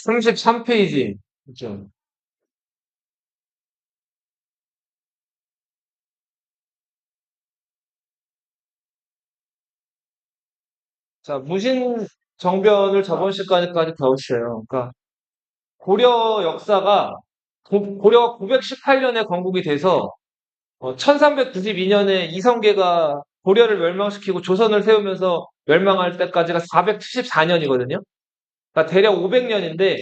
33페이지. 그죠? 자, 무신정변을 저번 시간까지 배웠어요. 그러니까 고려 역사가 고려가 918년에 건국이 돼서 1392년에 이성계가 고려를 멸망시키고 조선을 세우면서 멸망할 때까지가 474년이거든요. 그러니까 대략 500년인데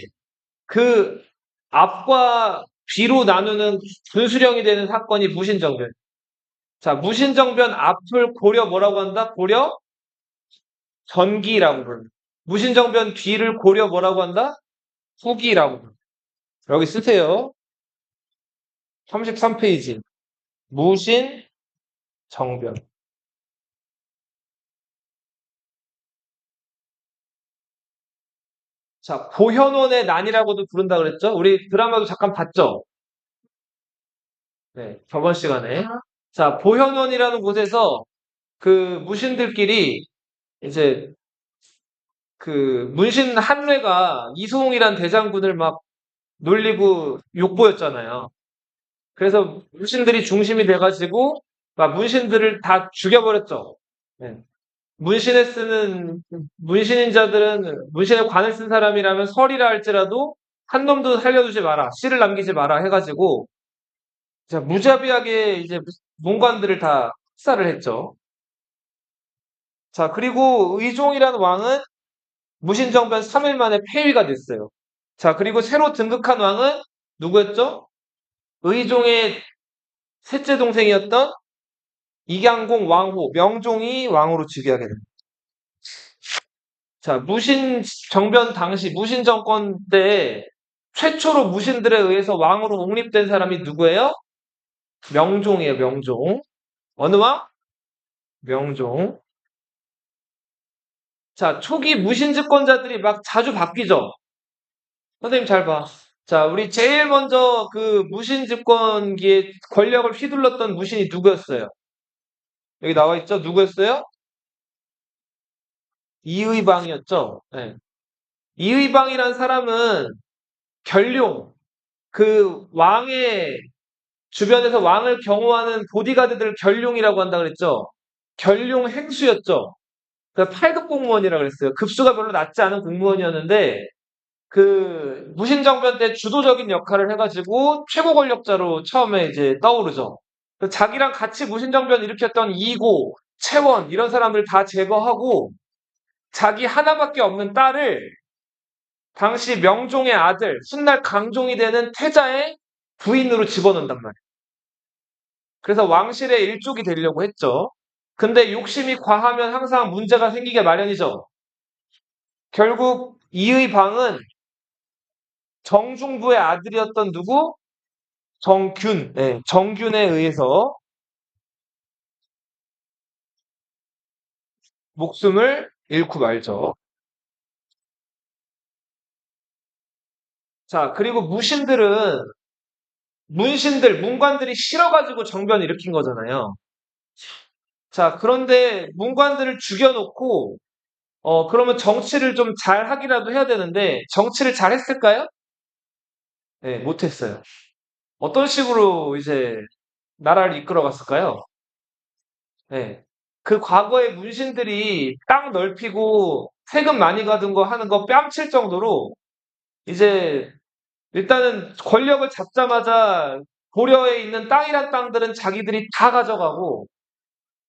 그 앞과 뒤로 나누는 분수령이 되는 사건이 무신정변. 자, 무신정변 앞을 고려 뭐라고 한다? 고려 전기라고 부릅니다. 무신정변 뒤를 고려 뭐라고 한다? 후기라고 부릅니다. 여기 쓰세요. 33페이지. 무신정변. 자, 고현원의 난이라고도 부른다 그랬죠? 우리 드라마도 잠깐 봤죠? 네, 저번 시간에. 자, 보현원이라는 곳에서 그 무신들끼리 이제 그 문신 한례가 이소홍이란 대장군을 막 놀리고 욕보였잖아요. 그래서 문신들이 중심이 돼가지고 막 문신들을 다 죽여버렸죠. 네. 문신에 쓰는 문신인 자들은 문신에 관을 쓴 사람이라면 설이라 할지라도 한 놈도 살려두지 마라, 씨를 남기지 마라 해가지고 자, 무자비하게 이제 문관들을 다 학살을 했죠. 자, 그리고 의종이라는 왕은 무신정변 3일 만에 폐위가 됐어요. 자, 그리고 새로 등극한 왕은 누구였죠? 의종의 셋째 동생이었던 이양공 왕후, 명종이 왕으로 즉위하게 됩니다. 자, 무신정변 당시 무신정권 때 최초로 무신들에 의해서 왕으로 옹립된 사람이 누구예요? 명종이에요, 명종. 어느 왕? 명종. 자, 초기 무신집권자들이 막 자주 바뀌죠. 선생님 잘 봐. 자, 우리 제일 먼저 그 무신집권기에 권력을 휘둘렀던 무신이 누구였어요? 여기 나와 있죠? 누구였어요? 이의방이었죠. 네. 이의방이란 사람은 견룡, 그 왕의 주변에서 왕을 경호하는 보디가드들을 견룡이라고 한다 그랬죠. 견룡 행수였죠. 그 8급 공무원이라고 그랬어요. 급수가 별로 낮지 않은 공무원이었는데 그 무신정변 때 주도적인 역할을 해가지고 최고 권력자로 처음에 이제 떠오르죠. 자기랑 같이 무신정변 일으켰던 이고, 채원 이런 사람들 다 제거하고 자기 하나밖에 없는 딸을 당시 명종의 아들, 훗날 강종이 되는 태자의 부인으로 집어넣는단 말이에요. 그래서 왕실의 일족이 되려고 했죠. 근데 욕심이 과하면 항상 문제가 생기게 마련이죠. 결국 이의 방은 정중부의 아들이었던 누구? 정균, 네, 정균에 의해서 목숨을 잃고 말죠. 자, 그리고 문관들이 싫어가지고 정변 일으킨 거잖아요. 자, 그런데 문관들을 죽여놓고, 그러면 정치를 좀 잘 하기라도 해야 되는데, 정치를 잘 했을까요? 네, 못했어요. 어떤 식으로 이제 나라를 이끌어 갔을까요? 네. 그 과거의 문신들이 땅 넓히고 세금 많이 가든 거 하는 거 뺨칠 정도로 이제 일단은 권력을 잡자마자 고려에 있는 땅이란 땅들은 자기들이 다 가져가고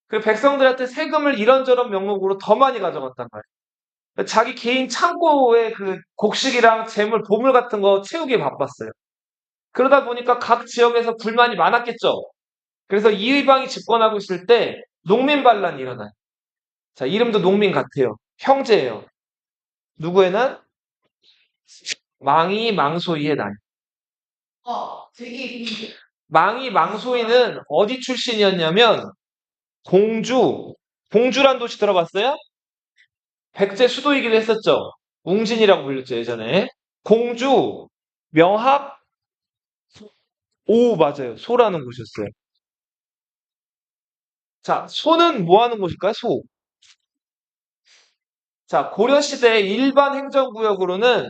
그 백성들한테 세금을 이런저런 명목으로 더 많이 가져갔단 말이에요. 자기 개인 창고에 그 곡식이랑 재물, 보물 같은 거 채우기에 바빴어요. 그러다 보니까 각 지역에서 불만이 많았겠죠. 그래서 이의방이 집권하고 있을 때 농민 반란이 일어나요. 자, 이름도 농민 같아요. 형제예요. 누구의 난? 망이 망소이의 난. 되게 망이 망소이는 어디 출신이었냐면 공주란 도시 들어봤어요? 백제 수도이기도 했었죠. 웅진이라고 불렸죠, 예전에. 공주, 명합, 오, 맞아요. 소라는 곳이었어요. 자, 소는 뭐 하는 곳일까요? 소. 자, 고려시대 일반 행정구역으로는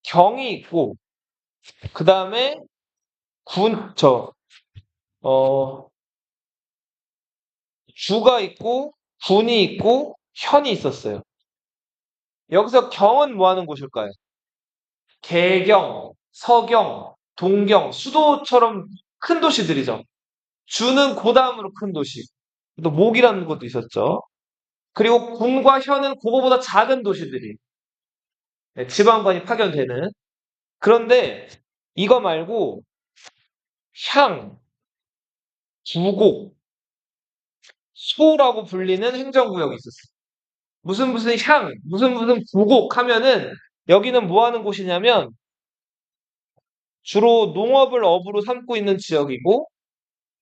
경이 있고, 그 다음에 군, 어, 주가 있고, 군이 있고, 현이 있었어요. 여기서 경은 뭐 하는 곳일까요? 개경, 서경, 동경, 수도처럼 큰 도시들이죠. 주는 그 다음으로 큰 도시. 또 목이라는 것도 있었죠. 그리고 군과 현은 그거보다 작은 도시들이 지방관이 파견되는. 그런데 이거 말고 향, 부곡, 소라고 불리는 행정구역이 있었어요. 무슨 무슨 향, 무슨 무슨 부곡 하면은 여기는 뭐 하는 곳이냐면 주로 농업을 업으로 삼고 있는 지역이고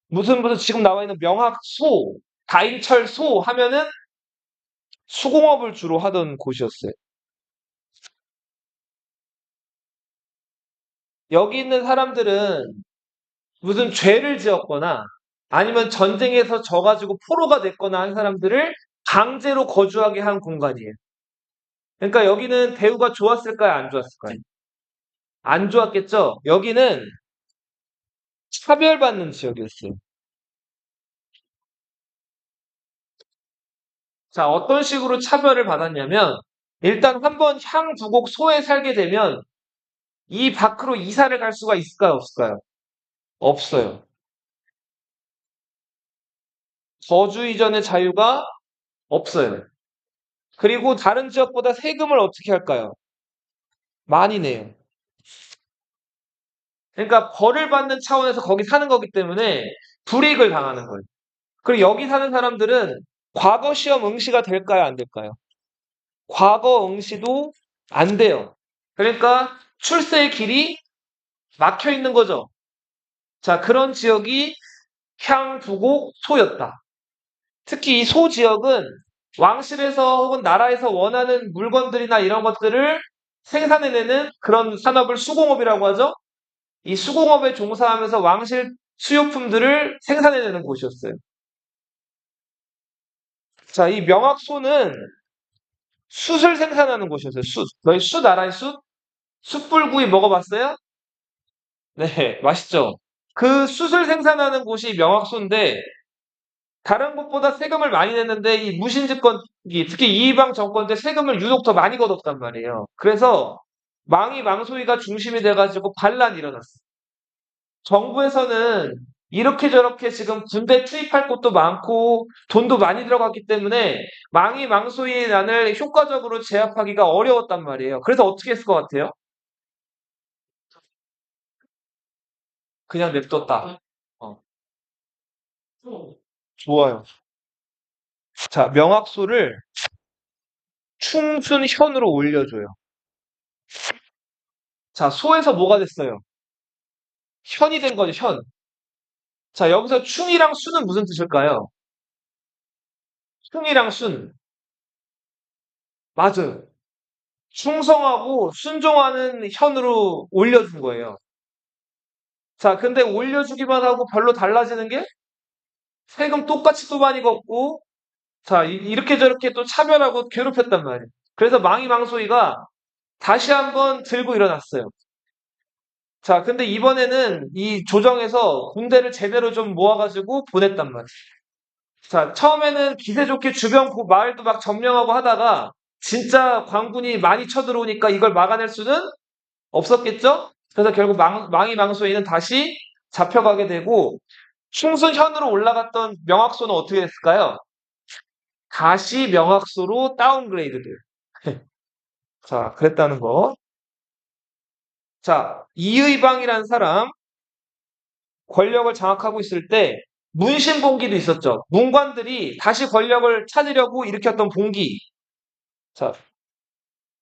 무슨 무슨 지금 나와 있는 명학소, 다인철소 하면은 수공업을 주로 하던 곳이었어요. 여기 있는 사람들은 무슨 죄를 지었거나 아니면 전쟁에서 져가지고 포로가 됐거나 한 사람들을 강제로 거주하게 한 공간이에요. 그러니까 여기는 대우가 좋았을까요? 안 좋았을까요? 안 좋았겠죠? 여기는 차별받는 지역이었어요. 자, 어떤 식으로 차별을 받았냐면, 일단 한번 향부곡 소에 살게 되면 이 밖으로 이사를 갈 수가 있을까요? 없을까요? 없어요. 거주 이전의 자유가 없어요. 그리고 다른 지역보다 세금을 어떻게 할까요? 많이 내요. 그러니까 벌을 받는 차원에서 거기 사는 거기 때문에 불이익을 당하는 거예요. 그리고 여기 사는 사람들은 과거 시험 응시가 될까요? 안 될까요? 과거 응시도 안 돼요. 그러니까 출세의 길이 막혀 있는 거죠. 자, 그런 지역이 향부곡 소였다. 특히 이 소 지역은 왕실에서 혹은 나라에서 원하는 물건들이나 이런 것들을 생산해내는 그런 산업을 수공업이라고 하죠. 이 수공업에 종사하면서 왕실 수요품들을 생산해내는 곳이었어요. 자, 이 명학소는 숯을 생산하는 곳이었어요. 숯. 너희 숯 알아요? 숯? 숯불구이 먹어봤어요? 네, 맛있죠? 그 숯을 생산하는 곳이 명학소인데 다른 곳보다 세금을 많이 냈는데 이 무신집권, 특히 이방 정권 때 세금을 유독 더 많이 걷었단 말이에요. 그래서 망이 망소이가 중심이 돼가지고 반란이 일어났어요. 정부에서는 이렇게 저렇게 지금 군대 투입할 곳도 많고 돈도 많이 들어갔기 때문에 망이 망소이의 난을 효과적으로 제압하기가 어려웠단 말이에요. 그래서 어떻게 했을 것 같아요? 그냥 냅뒀다. 어, 좋아요. 자, 명확소를 충순현으로 올려줘요. 자, 소에서 뭐가 됐어요? 현이 된 거죠, 현. 자, 여기서 충이랑 순은 무슨 뜻일까요? 충이랑 순. 맞아요. 충성하고 순종하는 현으로 올려준 거예요. 자, 근데 올려주기만 하고 별로 달라지는 게 세금 똑같이 또 많이 걷고, 자, 이렇게 저렇게 또 차별하고 괴롭혔단 말이에요. 그래서 망이망소이가 다시 한번 들고 일어났어요. 자, 근데 이번에는 이 조정에서 군대를 제대로 좀 모아가지고 보냈단 말이에요. 자, 처음에는 기세 좋게 주변 마을도 막 점령하고 하다가 진짜 광군이 많이 쳐들어오니까 이걸 막아낼 수는 없었겠죠? 그래서 결국 망이망소이는 다시 잡혀가게 되고 충순현으로 올라갔던 명학소는 어떻게 됐을까요? 다시 명학소로 다운그레이드 돼요. 자, 그랬다는 거. 자, 이의방이라는 사람 권력을 장악하고 있을 때 문신봉기도 있었죠. 문관들이 다시 권력을 찾으려고 일으켰던 봉기. 자,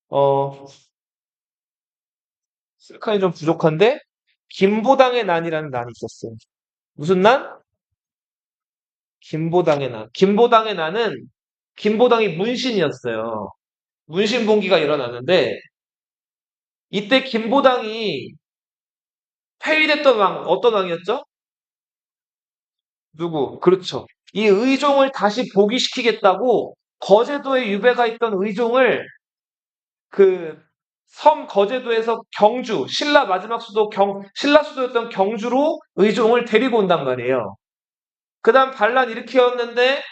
어, 슬칸이 좀 부족한데 김보당의 난이라는 난이 있었어요. 무슨 난? 김보당의 난. 김보당의 난은 김보당이 문신이었어요. 문신봉기가 일어났는데 이때 김보당이 폐위됐던 왕 어떤 왕이었죠? 누구? 그렇죠. 이 의종을 다시 복위시키겠다고 거제도에 유배가 있던 의종을 그 섬 거제도에서 경주, 신라 마지막 수도 신라 수도였던 경주로 의종을 데리고 온단 말이에요. 그 다음 반란 일으켰는데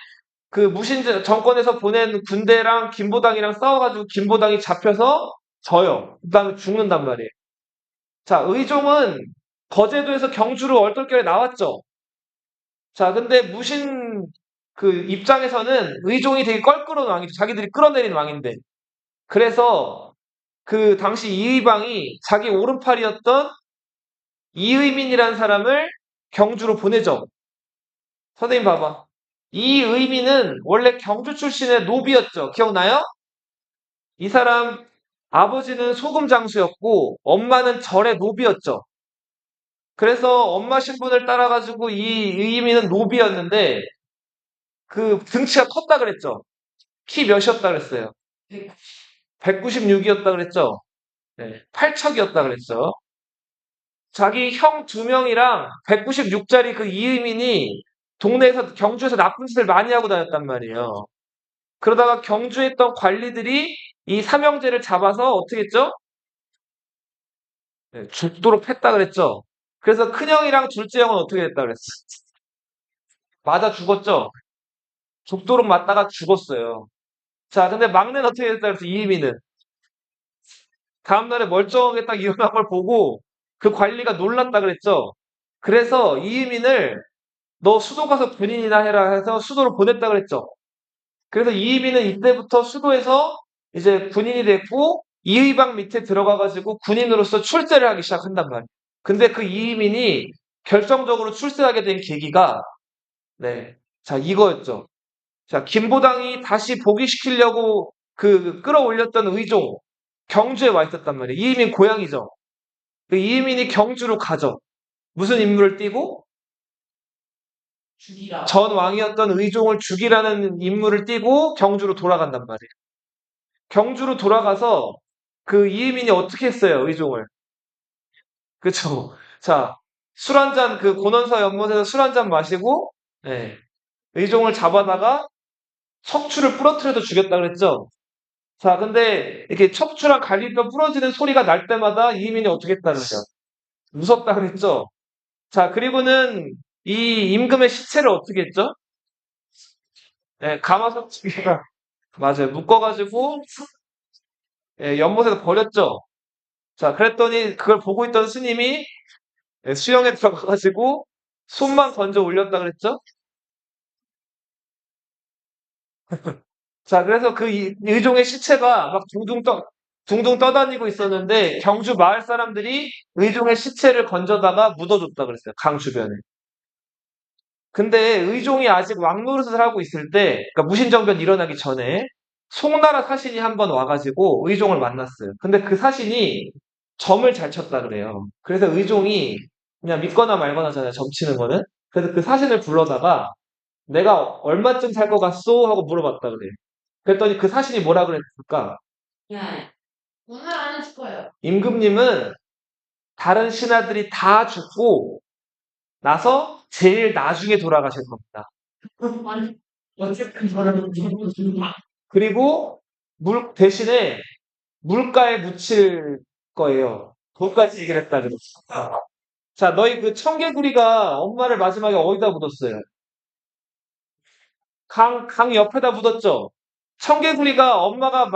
그 무신 정권에서 보낸 군대랑 김보당이랑 싸워가지고 김보당이 잡혀서 져요. 그 다음에 죽는단 말이에요. 자, 의종은 거제도에서 경주로 얼떨결에 나왔죠. 자, 근데 무신 그 입장에서는 의종이 되게 껄끄러운 왕이죠. 자기들이 끌어내린 왕인데. 그래서 그 당시 이의방이 자기 오른팔이었던 이의민이라는 사람을 경주로 보내죠. 선생님 봐봐. 이의민은 원래 경주 출신의 노비였죠. 기억나요? 이 사람 아버지는 소금 장수였고 엄마는 절의 노비였죠. 그래서 엄마 신분을 따라가지고 이 의민은 노비였는데 그 등치가 컸다 그랬죠. 키 몇이었다 그랬어요. 196이었다 그랬죠. 네, 8척이었다 그랬죠. 자기 형 두 명이랑 196짜리 그 이의민이 동네에서 경주에서 나쁜 짓을 많이 하고 다녔단 말이에요. 그러다가 경주에 있던 관리들이 이 삼형제를 잡아서 어떻게 했죠? 네, 죽도록 했다 그랬죠. 그래서 큰형이랑 둘째 형은 어떻게 됐다 그랬어? 맞아 죽었죠. 죽도록 맞다가 죽었어요. 자, 근데 막내는 어떻게 됐다 그랬어? 이의민은 다음날에 멀쩡하게 딱 일어난 걸 보고 그 관리가 놀랐다 그랬죠. 그래서 이의민을 너 수도 가서 군인이나 해라 해서 수도로 보냈다 그랬죠. 그래서 이의민은 이때부터 수도에서 이제 군인이 됐고 이의방 밑에 들어가가지고 군인으로서 출세를 하기 시작한단 말이에요. 근데 그 이의민이 결정적으로 출세하게 된 계기가 네, 자 이거였죠. 자 김보당이 다시 복위시키려고 그 끌어올렸던 의종 경주에 와 있었단 말이에요. 이의민 고향이죠. 그 이의민이 경주로 가죠. 무슨 임무를 띠고 전 왕이었던 의종을 죽이라는 임무를 띠고 경주로 돌아간단 말이에요. 경주로 돌아가서 그 이의민이 어떻게 했어요, 의종을? 그쵸? 자, 술 한 잔, 그 고넌서 연못에서 술 한 잔 마시고, 네, 의종을 잡아다가 척추를 부러뜨려서 죽였다 그랬죠? 자, 근데 이렇게 척추랑 갈비뼈 부러지는 소리가 날 때마다 이의민이 어떻게 했다 그래요? 무섭다 그랬죠? 자, 그리고는 이 임금의 시체를 어떻게 했죠? 네, 가마솥치기가 맞아요. 묶어가지고 연못에서 버렸죠. 자, 그랬더니 그걸 보고 있던 스님이 수영에 들어가가지고 손만 건져 올렸다 그랬죠? 자, 그래서 그 의종의 시체가 막 둥둥 떠다니고 있었는데 경주 마을 사람들이 의종의 시체를 건져다가 묻어줬다 그랬어요. 강 주변에. 근데 의종이 아직 왕노릇을 하고 있을 때, 그러니까 무신정변 일어나기 전에 송나라 사신이 한번 와가지고 의종을 만났어요. 근데 그 사신이 점을 잘 쳤다 그래요. 그래서 의종이 그냥 믿거나 말거나잖아요. 점 치는 거는. 그래서 그 사신을 불러다가 내가 얼마쯤 살 것 같소? 하고 물어봤다 그래요. 그랬더니 그 사신이 뭐라 그랬을까? 네. 오늘 안 해줄 거예요. 임금님은 다른 신하들이 다 죽고 나서 제일 나중에 돌아가실 겁니다. 아니, 어쨌든 저는 그리고 대신에 물가에 묻힐 거예요. 돌까지 얘기를 했다 그랬어. 자, 너희 그 청개구리가 엄마를 마지막에 어디다 묻었어요? 강 옆에다 묻었죠? 청개구리가 엄마가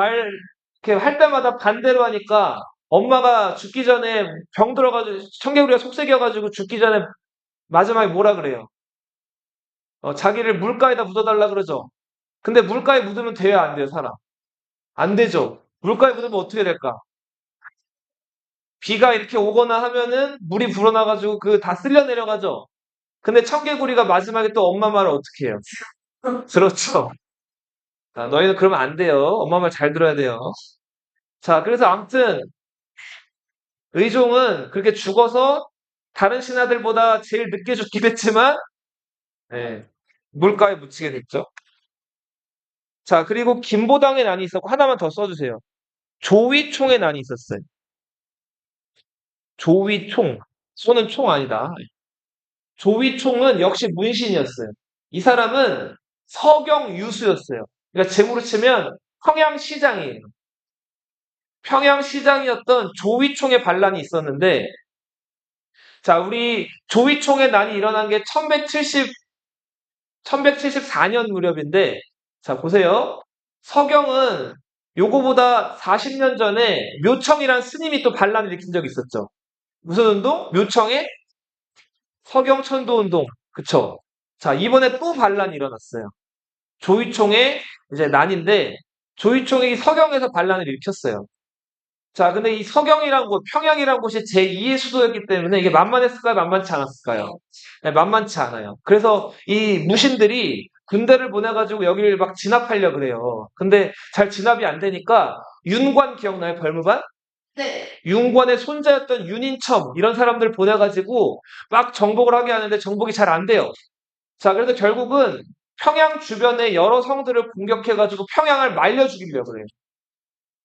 이렇게 할 때마다 반대로 하니까 엄마가 죽기 전에 병 들어가지고 청개구리가 속삭여가지고 죽기 전에 마지막에 뭐라 그래요? 자기를 물가에다 묻어달라 그러죠? 근데 물가에 묻으면 돼야 안 돼요, 사람? 안 되죠? 물가에 묻으면 어떻게 될까? 비가 이렇게 오거나 하면은 물이 불어나가지고 그 다 쓸려 내려가죠? 근데 청개구리가 마지막에 또 엄마 말을 어떻게 해요? 그렇죠. 자, 너희는 그러면 안 돼요. 엄마 말 잘 들어야 돼요. 자, 그래서 아무튼 의종은 그렇게 죽어서 다른 신하들보다 제일 늦게 죽긴 했지만 네, 물가에 묻히게 됐죠. 자, 그리고 김보당의 난이 있었고 하나만 더 써주세요. 조위총의 난이 있었어요. 조위총. 쏘는 총 아니다. 조위총은 역시 문신이었어요. 이 사람은 서경 유수였어요. 그러니까 제으로 치면 평양시장이에요. 평양시장이었던 조위총의 반란이 있었는데, 자, 우리 조위총의 난이 일어난 게 1174년 무렵인데, 자, 보세요. 서경은 요거보다 40년 전에 묘청이란 스님이 또 반란을 일으킨 적이 있었죠. 무슨 운동? 묘청의 서경천도 운동. 그쵸? 자, 이번에 또 반란이 일어났어요. 조이총의 이제 난인데, 조이총이 서경에서 반란을 일으켰어요. 자, 근데 이 서경이란 곳, 평양이란 곳이 제2의 수도였기 때문에 이게 만만했을까요? 만만치 않았을까요? 네, 만만치 않아요. 그래서 이 무신들이 군대를 보내가지고 여기를 막 진압하려 그래요. 근데 잘 진압이 안 되니까 윤관 기억나요? 벌무반? 네. 윤관의 손자였던 윤인첨 이런 사람들 보내가지고 막 정복을 하게 하는데 정복이 잘 안 돼요. 자, 그래서 결국은 평양 주변의 여러 성들을 공격해가지고 평양을 말려 죽이려고 그래요.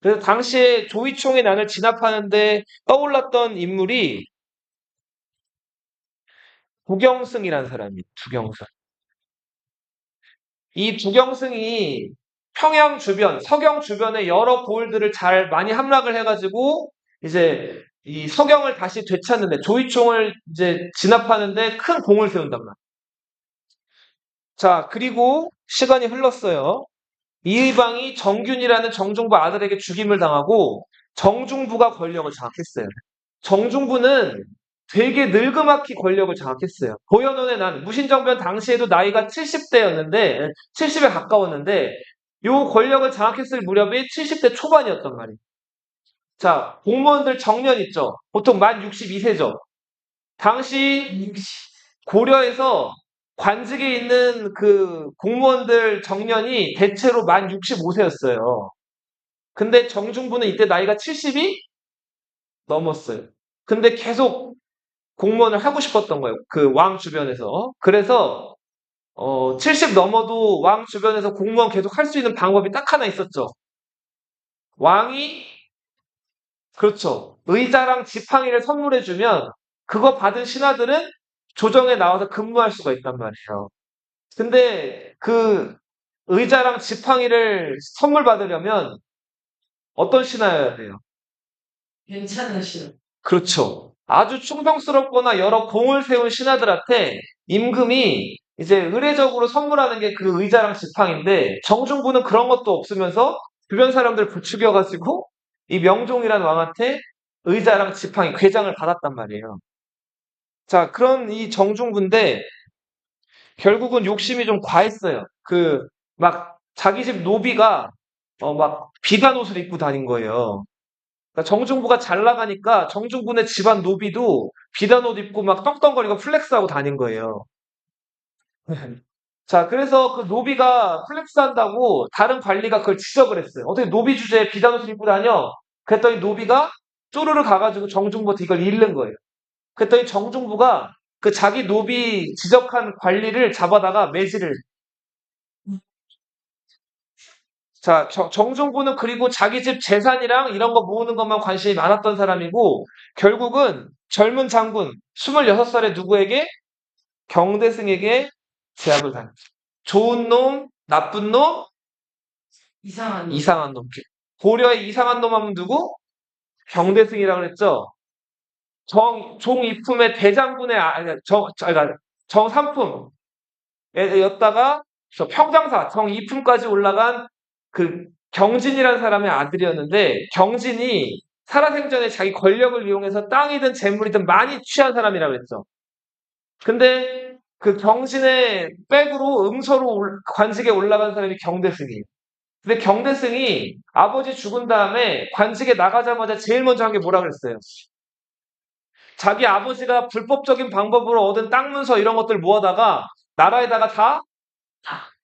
그래서 당시에 조이총의 난을 진압하는데 떠올랐던 인물이 두경승이라는 사람이에요. 두경승. 이 두경승이 평양 주변, 서경 주변의 여러 고을들을 잘 많이 함락을 해가지고 이제 이 서경을 다시 되찾는데 조이총을 이제 진압하는데 큰 공을 세운단 말이에요. 자, 그리고 시간이 흘렀어요. 이의방이 정균이라는 정중부 아들에게 죽임을 당하고 정중부가 권력을 장악했어요. 정중부는 되게 늙음악히 권력을 장악했어요. 고현원의 난, 무신정변 당시에도 나이가 70대였는데, 70에 가까웠는데, 요 권력을 장악했을 무렵이 70대 초반이었단 말이에요. 자, 공무원들 정년 있죠? 보통 만 62세죠? 당시 고려에서 관직에 있는 그 공무원들 정년이 대체로 만 65세였어요. 근데 정중부는 이때 나이가 70이 넘었어요. 근데 계속 공무원을 하고 싶었던 거예요. 그 왕 주변에서. 그래서 70 넘어도 왕 주변에서 공무원 계속 할 수 있는 방법이 딱 하나 있었죠. 왕이 그렇죠. 의자랑 지팡이를 선물해주면 그거 받은 신하들은 조정에 나와서 근무할 수가 있단 말이에요. 근데 그 의자랑 지팡이를 선물 받으려면 어떤 신하여야 돼요? 괜찮으시오. 그렇죠. 아주 충성스럽거나 여러 공을 세운 신하들한테 임금이 이제 의례적으로 선물하는 게 그 의자랑 지팡인데 정중부는 그런 것도 없으면서 주변 사람들 부추겨가지고 이 명종이라는 왕한테 의자랑 지팡이, 궤장을 받았단 말이에요. 자, 그런 이 정중부인데 결국은 욕심이 좀 과했어요. 그 막 자기 집 노비가 막 비단 옷을 입고 다닌 거예요. 그러니까 정중부가 잘 나가니까 정중부네 집안 노비도 비단 옷 입고 막 떵떵거리고 플렉스하고 다닌 거예요. 자, 그래서 그 노비가 플렉스한다고 다른 관리가 그걸 지적을 했어요. 어떻게 노비 주제에 비단 옷을 입고 다녀? 그랬더니 노비가 쪼르르 가가지고 정중부한테 이걸 잃는 거예요. 그랬더니 정중부가 그 자기 노비 지적한 관리를 잡아다가 매질을. 자, 정중부는 그리고 자기 집 재산이랑 이런 거 모으는 것만 관심이 많았던 사람이고, 결국은 젊은 장군, 26살의 누구에게? 경대승에게 제압을 당했죠. 좋은 놈, 나쁜 놈, 이상한 놈. 이상한 놈. 고려의 이상한 놈 하면 누구? 경대승이라고 그랬죠. 종이품의 대장군의, 그러니까 정삼품이었다가, 평장사, 정이품까지 올라간 그 경진이라는 사람의 아들이었는데 경진이 살아생전에 자기 권력을 이용해서 땅이든 재물이든 많이 취한 사람이라고 했죠. 근데 그 경진의 백으로 음서로 관직에 올라간 사람이 경대승이에요. 근데 경대승이 아버지 죽은 다음에 관직에 나가자마자 제일 먼저 한 게 뭐라 그랬어요? 자기 아버지가 불법적인 방법으로 얻은 땅 문서 이런 것들 모아다가 나라에다가 다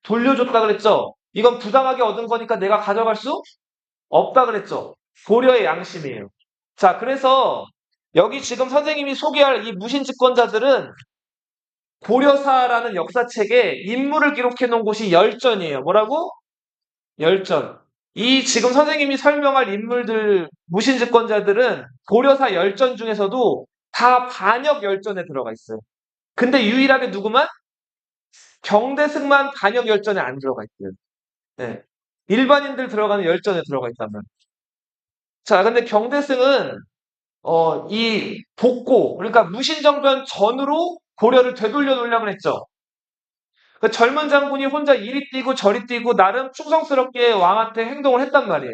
돌려줬다 그랬죠. 이건 부당하게 얻은 거니까 내가 가져갈 수 없다 그랬죠. 고려의 양심이에요. 자, 그래서 여기 지금 선생님이 소개할 이 무신집권자들은 고려사라는 역사책에 인물을 기록해 놓은 곳이 열전이에요. 뭐라고? 열전. 이 지금 선생님이 설명할 인물들, 무신집권자들은 고려사 열전 중에서도 다 반역 열전에 들어가 있어요. 근데 유일하게 누구만? 경대승만 반역 열전에 안 들어가 있어요. 네. 일반인들 들어가는 열전에 들어가 있다면. 자, 근데 경대승은 이 복고, 그러니까 무신정변 전으로 고려를 되돌려 놓으려고 했죠. 그 젊은 장군이 혼자 이리 뛰고 저리 뛰고 나름 충성스럽게 왕한테 행동을 했단 말이에요.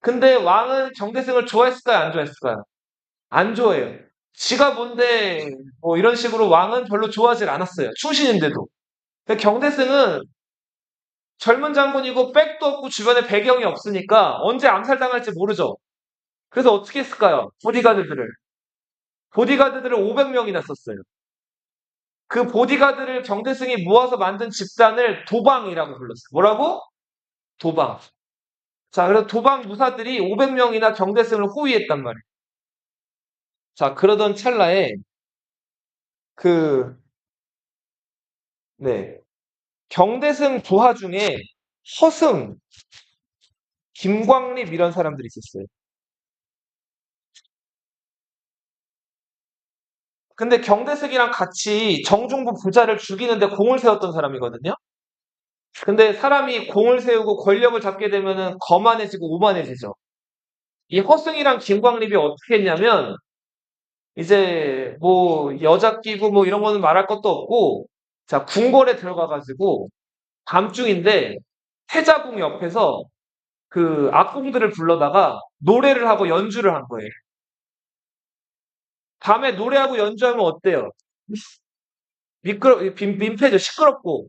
근데 왕은 경대승을 좋아했을까요? 안 좋아했을까요? 안 좋아해요. 지가 뭔데 뭐 이런 식으로 왕은 별로 좋아하질 않았어요. 충신인데도. 근데 경대승은 젊은 장군이고 백도 없고 주변에 배경이 없으니까 언제 암살당할지 모르죠. 그래서 어떻게 했을까요? 보디가드들을 500명이나 썼어요. 그 보디가드를 경대승이 모아서 만든 집단을 도방이라고 불렀어요. 뭐라고? 도방. 자, 그래서 도방 무사들이 500명이나 경대승을 호위했단 말이에요. 자, 그러던 찰나에 그, 네. 경대승 부하 중에 허승, 김광립 이런 사람들이 있었어요. 근데 경대승이랑 같이 정중부 부자를 죽이는데 공을 세웠던 사람이거든요. 근데 사람이 공을 세우고 권력을 잡게 되면은 거만해지고 오만해지죠. 이 허승이랑 김광립이 어떻게 했냐면 이제 뭐 여자 끼고 뭐 이런 거는 말할 것도 없고 자 궁궐에 들어가가지고 밤중인데 태자궁 옆에서 그 악공들을 불러다가 노래를 하고 연주를 한 거예요. 밤에 노래하고 연주하면 어때요? 민폐죠. 시끄럽고.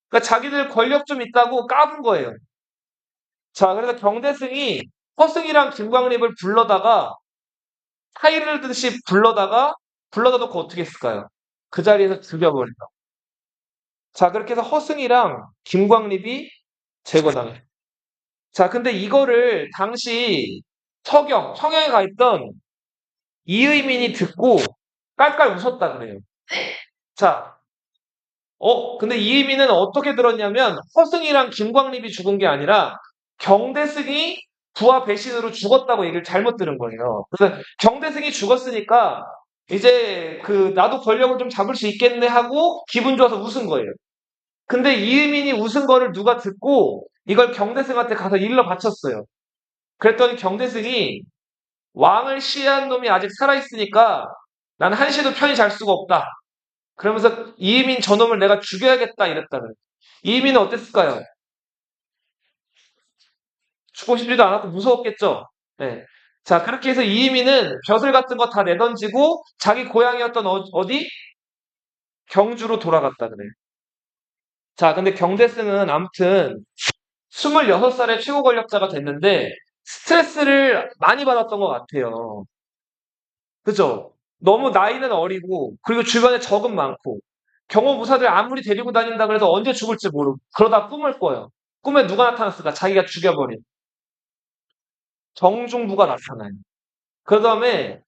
그러니까 자기들 권력 좀 있다고 까분 거예요. 자, 그래서 경대승이 허승이랑 김광립을 불러다가 타이를 듯이 불러다 놓고 어떻게 했을까요? 그 자리에서 죽여버린다. 자, 그렇게 해서 허승이랑 김광립이 제거당해요. 자, 근데 이거를 당시 청영에 가 있던 이의민이 듣고 깔깔 웃었다 그래요. 자, 근데 이의민은 어떻게 들었냐면 허승이랑 김광립이 죽은 게 아니라 경대승이 부하 배신으로 죽었다고 얘기를 잘못 들은 거예요. 그래서 경대승이 죽었으니까 이제 그 나도 권력을 좀 잡을 수 있겠네 하고 기분 좋아서 웃은 거예요. 근데 이의민이 웃은 거를 누가 듣고 이걸 경대승한테 가서 일러 바쳤어요. 그랬더니 경대승이 왕을 시해한 놈이 아직 살아있으니까 난 한시도 편히 잘 수가 없다. 그러면서 이의민 저놈을 내가 죽여야겠다 이랬다는. 이의민은 어땠을까요? 죽고 싶지도 않았고 무서웠겠죠. 네. 자 그렇게 해서 이의민은 벼슬 같은 거 다 내던지고 자기 고향이었던 어디? 경주로 돌아갔다 그래요. 자 근데 경대승은 아무튼 26살에 최고 권력자가 됐는데 스트레스를 많이 받았던 것 같아요. 그죠? 너무 나이는 어리고 그리고 주변에 적은 많고 경호무사들 아무리 데리고 다닌다 그래도 언제 죽을지 모르고 그러다 꿈을 꿔요. 꿈에 누가 나타났을까? 자기가 죽여버린 정중부가 나타나요. 그 다음에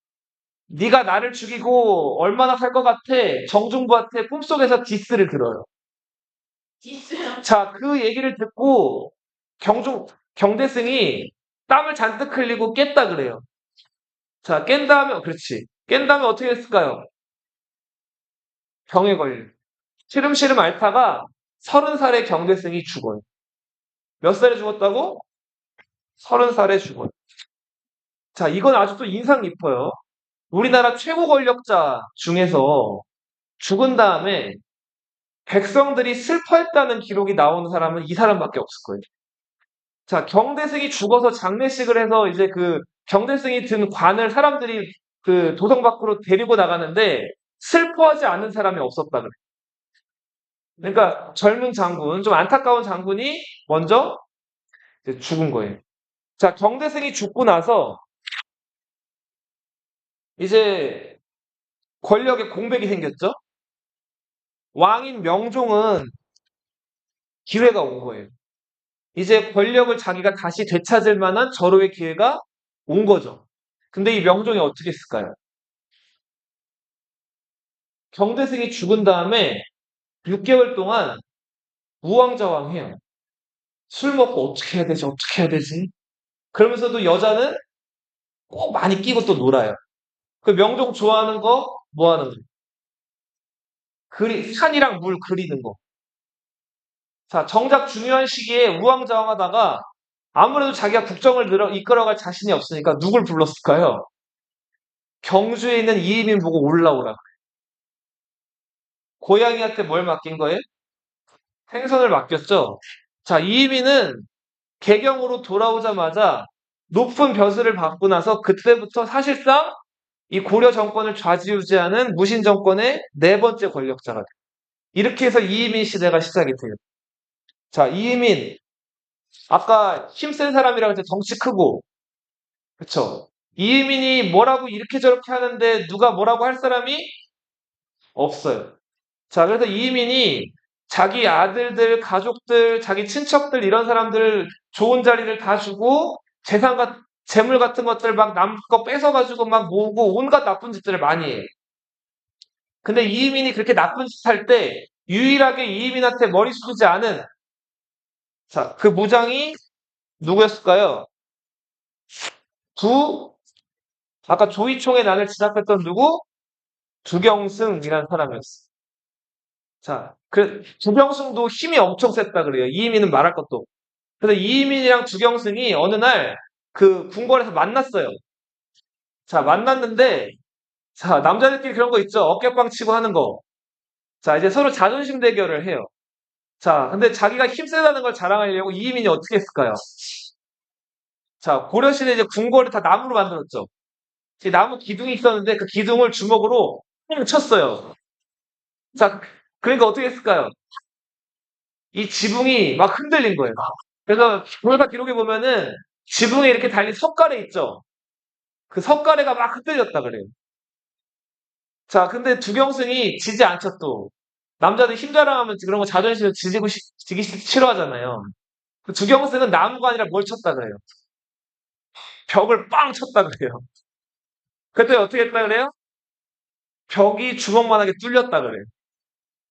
네가 나를 죽이고 얼마나 살 것 같아? 정중부한테 꿈속에서 디스를 들어요. 있어요. 자, 그 얘기를 듣고 경대승이 땀을 잔뜩 흘리고 깼다 그래요. 자, 깬 다음에 그렇지. 깬 다음에 어떻게 했을까요? 병에 걸려. 시름시름 앓다가 30살에 경대승이 죽어요. 몇 살에 죽었다고? 30살에 죽어요. 자, 이건 아주 또 인상 깊어요. 우리나라 최고 권력자 중에서 죽은 다음에 백성들이 슬퍼했다는 기록이 나오는 사람은 이 사람밖에 없을 거예요. 자, 경대승이 죽어서 장례식을 해서 이제 그 경대승이 든 관을 사람들이 그 도성 밖으로 데리고 나가는데 슬퍼하지 않는 사람이 없었다 그래. 그러니까 젊은 장군, 좀 안타까운 장군이 먼저 이제 죽은 거예요. 자, 경대승이 죽고 나서 이제 권력의 공백이 생겼죠? 왕인 명종은 기회가 온 거예요. 이제 권력을 자기가 다시 되찾을 만한 절호의 기회가 온 거죠. 근데 이 명종이 어떻게 했을까요? 경대승이 죽은 다음에 6개월 동안 우왕좌왕해요. 술 먹고 어떻게 해야 되지? 어떻게 해야 되지? 그러면서도 여자는 꼭 많이 끼고 또 놀아요. 그 명종 좋아하는 거, 뭐 하는 거? 산이랑 물 그리는 거. 자, 정작 중요한 시기에 우왕좌왕하다가 아무래도 자기가 국정을 이끌어갈 자신이 없으니까 누굴 불렀을까요? 경주에 있는 이의민 보고 올라오라. 고양이한테 뭘 맡긴 거예요? 생선을 맡겼죠. 자, 이의민은 개경으로 돌아오자마자 높은 벼슬을 받고 나서 그때부터 사실상 이 고려 정권을 좌지우지하는 무신 정권의 네 번째 권력자가 돼요. 이렇게 해서 이의민 시대가 시작이 돼요. 자, 이의민 아까 힘센 사람이라고 해서 덩치 크고 그쵸? 이의민이 뭐라고 이렇게 저렇게 하는데 누가 뭐라고 할 사람이 없어요. 자, 그래서 이의민이 자기 아들들, 가족들, 자기 친척들 이런 사람들 좋은 자리를 다 주고 재물 같은 것들 막 남 거 뺏어가지고 막 모으고 온갖 나쁜 짓들을 많이 해. 근데 이의민이 그렇게 나쁜 짓 할 때 유일하게 이의민한테 머리 숙이지 않은 자, 그 무장이 누구였을까요? 아까 조이총의 난을 진압했던 누구? 두경승이라는 사람이었어. 자, 두경승도 힘이 엄청 셌다 그래요. 이의민은 말할 것도 없고. 그래서 이의민이랑 두경승이 어느 날 그 궁궐에서 만났어요. 자, 만났는데, 자, 남자들끼리 그런 거 있죠. 어깨빵 치고 하는 거. 자, 이제 서로 자존심 대결을 해요. 자, 근데 자기가 힘세다는 걸 자랑하려고 이의민이 어떻게 했을까요? 자, 고려시대 이제 궁궐을 다 나무로 만들었죠. 이 나무 기둥이 있었는데 그 기둥을 주먹으로 뻥 쳤어요. 자, 그러니까 어떻게 했을까요? 이 지붕이 막 흔들린 거예요. 그래서 불가 기록에 보면은 지붕에 이렇게 달린 석가래 있죠. 그 석가래가 막 흔들렸다 그래요. 자, 근데 두경승이 지지 않죠 또. 남자들 힘 자랑하면 그런 거 자존심을 지기 싫어하잖아요. 그 두경승은 나무가 아니라 뭘 쳤다 그래요. 벽을 빵 쳤다 그래요. 그때 어떻게 했다 그래요? 벽이 주먹만하게 뚫렸다 그래요.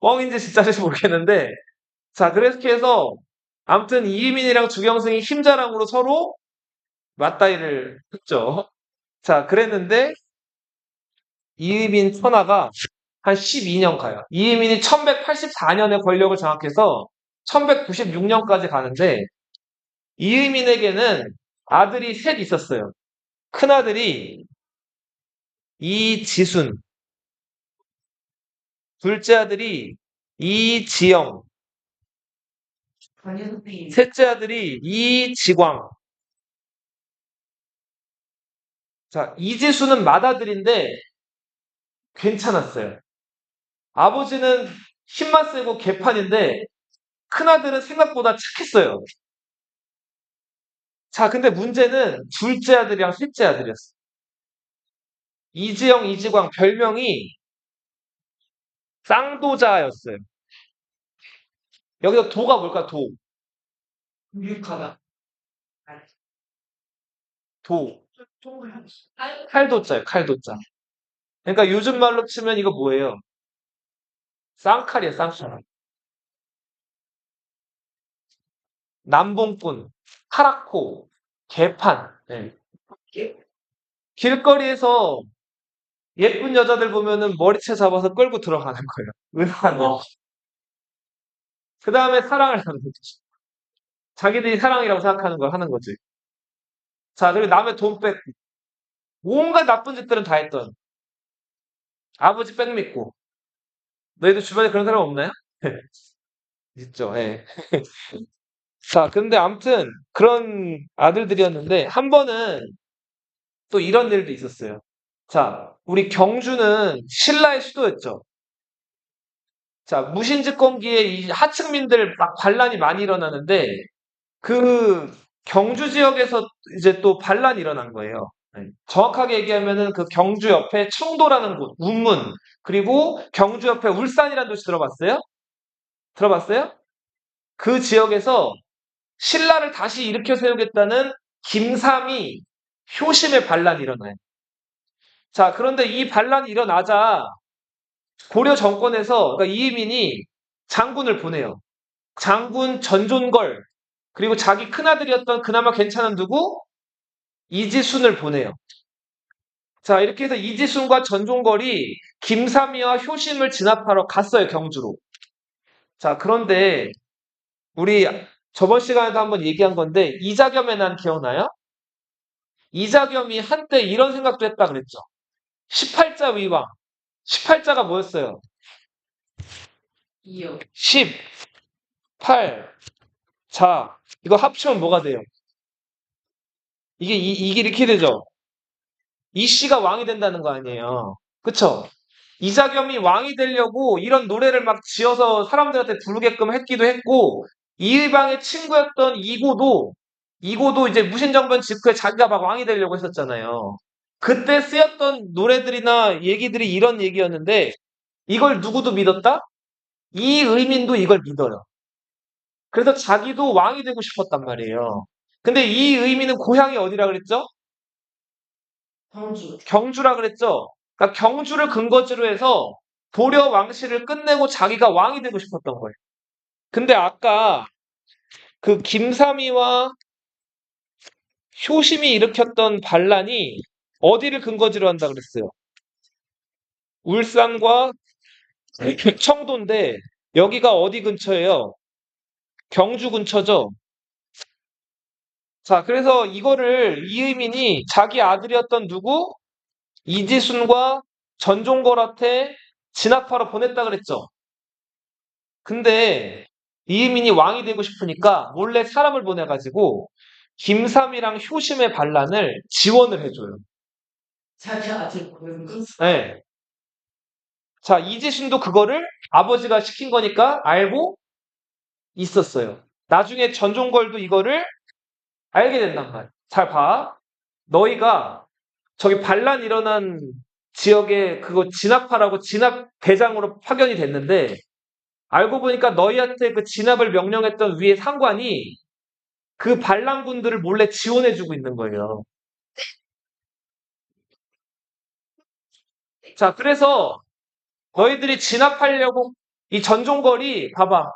뻥인지 진짜인지 모르겠는데 자, 그렇게 해서 아무튼 이의민이랑 주경승이 힘자랑으로 서로 맞다이를 했죠. 자, 그랬는데 이의민 천하가 한 12년 가요. 이의민이 1184년에 권력을 장악해서 1196년까지 가는데 이의민에게는 아들이 셋 있었어요. 큰아들이 이지순, 둘째 아들이 이지영, 아니 선생님. 셋째 아들이 이지광. 자, 이지수는 맏아들인데 괜찮았어요. 아버지는 힘만 세고 개판인데 큰아들은 생각보다 착했어요. 자, 근데 문제는 둘째 아들이랑 셋째 아들이었어요. 이지영, 이지광 별명이 쌍도자였어요. 여기서 도가 뭘까? 도. 유익하다. 도. 통을 칼도자예요. 칼도자. 그러니까 요즘 말로 치면 이거 뭐예요? 쌍칼이에요. 쌍칼. 남봉꾼, 카라코, 개판. 네. 길거리에서 예쁜 여자들 보면은 머리채 잡아서 끌고 들어가는 거예요. 은하는. 그 다음에 사랑을 하는 거지. 자기들이 사랑이라고 생각하는 걸 하는 거지. 자, 그리고 남의 돈 뺏고. 온갖 나쁜 짓들은 다 했던. 아버지 백 믿고. 너희들 주변에 그런 사람 없나요? 있죠, 예. 자, 근데 아무튼 그런 아들들이었는데 한 번은 또 이런 일도 있었어요. 자, 우리 경주는 신라의 수도였죠. 자, 무신집권기에 이 하층민들 막 반란이 많이 일어나는데 그 경주 지역에서 이제 또 반란이 일어난 거예요. 네. 정확하게 얘기하면은 그 경주 옆에 청도라는 곳, 운문, 그리고 경주 옆에 울산이라는 도시 들어봤어요? 들어봤어요? 그 지역에서 신라를 다시 일으켜 세우겠다는 김삼이 효심의 반란이 일어나요. 자, 그런데 이 반란이 일어나자 고려 정권에서 그러니까 이의민이 장군을 보내요. 장군 전존걸 그리고 자기 큰아들이었던 그나마 괜찮은 누구? 이지순을 보내요. 자, 이렇게 해서 이지순과 전존걸이 김삼이와 효심을 진압하러 갔어요, 경주로. 자, 그런데 우리 저번 시간에도 한번 얘기한 건데 이자겸의 난 기억나요? 이자겸이 한때 이런 생각도 했다 그랬죠. 18자 위왕. 18자가 뭐였어요? 이요. 10, 8, 자, 이거 합치면 뭐가 돼요? 이게 이렇게 되죠? 이씨가 왕이 된다는 거 아니에요. 그쵸? 이자겸이 왕이 되려고 이런 노래를 막 지어서 사람들한테 부르게끔 했기도 했고, 이의방의 친구였던 이고도 이제 무신정변 직후에 자기가 막 왕이 되려고 했었잖아요. 그때 쓰였던 노래들이나 얘기들이 이런 얘기였는데, 이걸 누구도 믿었다? 이의민도 이걸 믿어요. 그래서 자기도 왕이 되고 싶었단 말이에요. 근데 이의민은 고향이 어디라 그랬죠? 경주. 경주라 그랬죠? 그러니까 경주를 근거지로 해서 도려 왕실을 끝내고 자기가 왕이 되고 싶었던 거예요. 근데 아까 그 김삼이와 효심이 일으켰던 반란이 어디를 근거지로 한다 그랬어요? 울산과 청도인데 여기가 어디 근처예요? 경주 근처죠? 자, 그래서 이거를 이의민이 자기 아들이었던 누구? 이지순과 전종걸한테 진압하러 보냈다 그랬죠? 근데 이의민이 왕이 되고 싶으니까 몰래 사람을 보내가지고 김삼이랑 효심의 반란을 지원을 해줘요. 자기 아들 고용금. 네. 자, 이지순도 그거를 아버지가 시킨 거니까 알고 있었어요. 나중에 전종걸도 이거를 알게 된단 말이야. 잘 봐. 너희가 저기 반란 일어난 지역에 그거 진압하라고 진압 대장으로 파견이 됐는데 알고 보니까 너희한테 그 진압을 명령했던 위에 상관이 그 반란군들을 몰래 지원해주고 있는 거예요. 자, 그래서 너희들이 진압하려고 이 전종걸이 봐봐.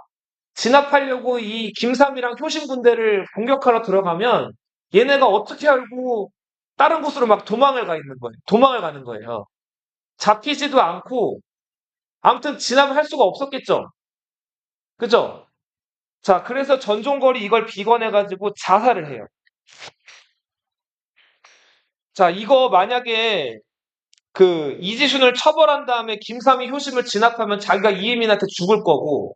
진압하려고 이 김삼이랑 효신 군대를 공격하러 들어가면 얘네가 어떻게 알고 다른 곳으로 막 도망을 가 있는 거예요. 도망을 가는 거예요. 잡히지도 않고 아무튼 진압을 할 수가 없었겠죠. 그죠? 자, 그래서 전종걸이 이걸 비관해가지고 자살을 해요. 자, 이거 만약에 그 이지순을 처벌한 다음에 김삼이 효심을 진압하면 자기가 이혜민한테 죽을 거고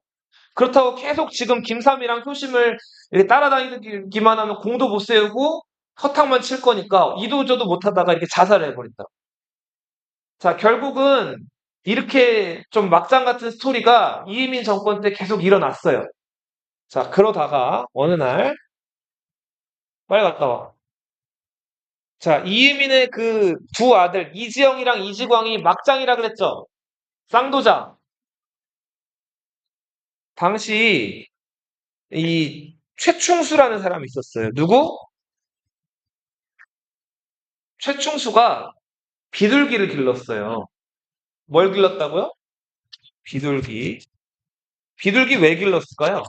그렇다고 계속 지금 김삼이랑 효심을 이렇게 따라다니기만 하면 공도 못 세우고 허탕만 칠 거니까 이도 저도 못하다가 이렇게 자살을 해버린다. 자, 결국은 이렇게 좀 막장 같은 스토리가 이혜민 정권 때 계속 일어났어요. 자, 그러다가 어느 날 빨리 갔다 와. 자, 이혜민의 그 두 아들 이지영이랑 이지광이 막장이라 그랬죠. 쌍도자. 당시 이 최충수라는 사람이 있었어요. 누구? 최충수가 비둘기를 길렀어요. 뭘 길렀다고요? 비둘기. 비둘기 왜 길렀을까요?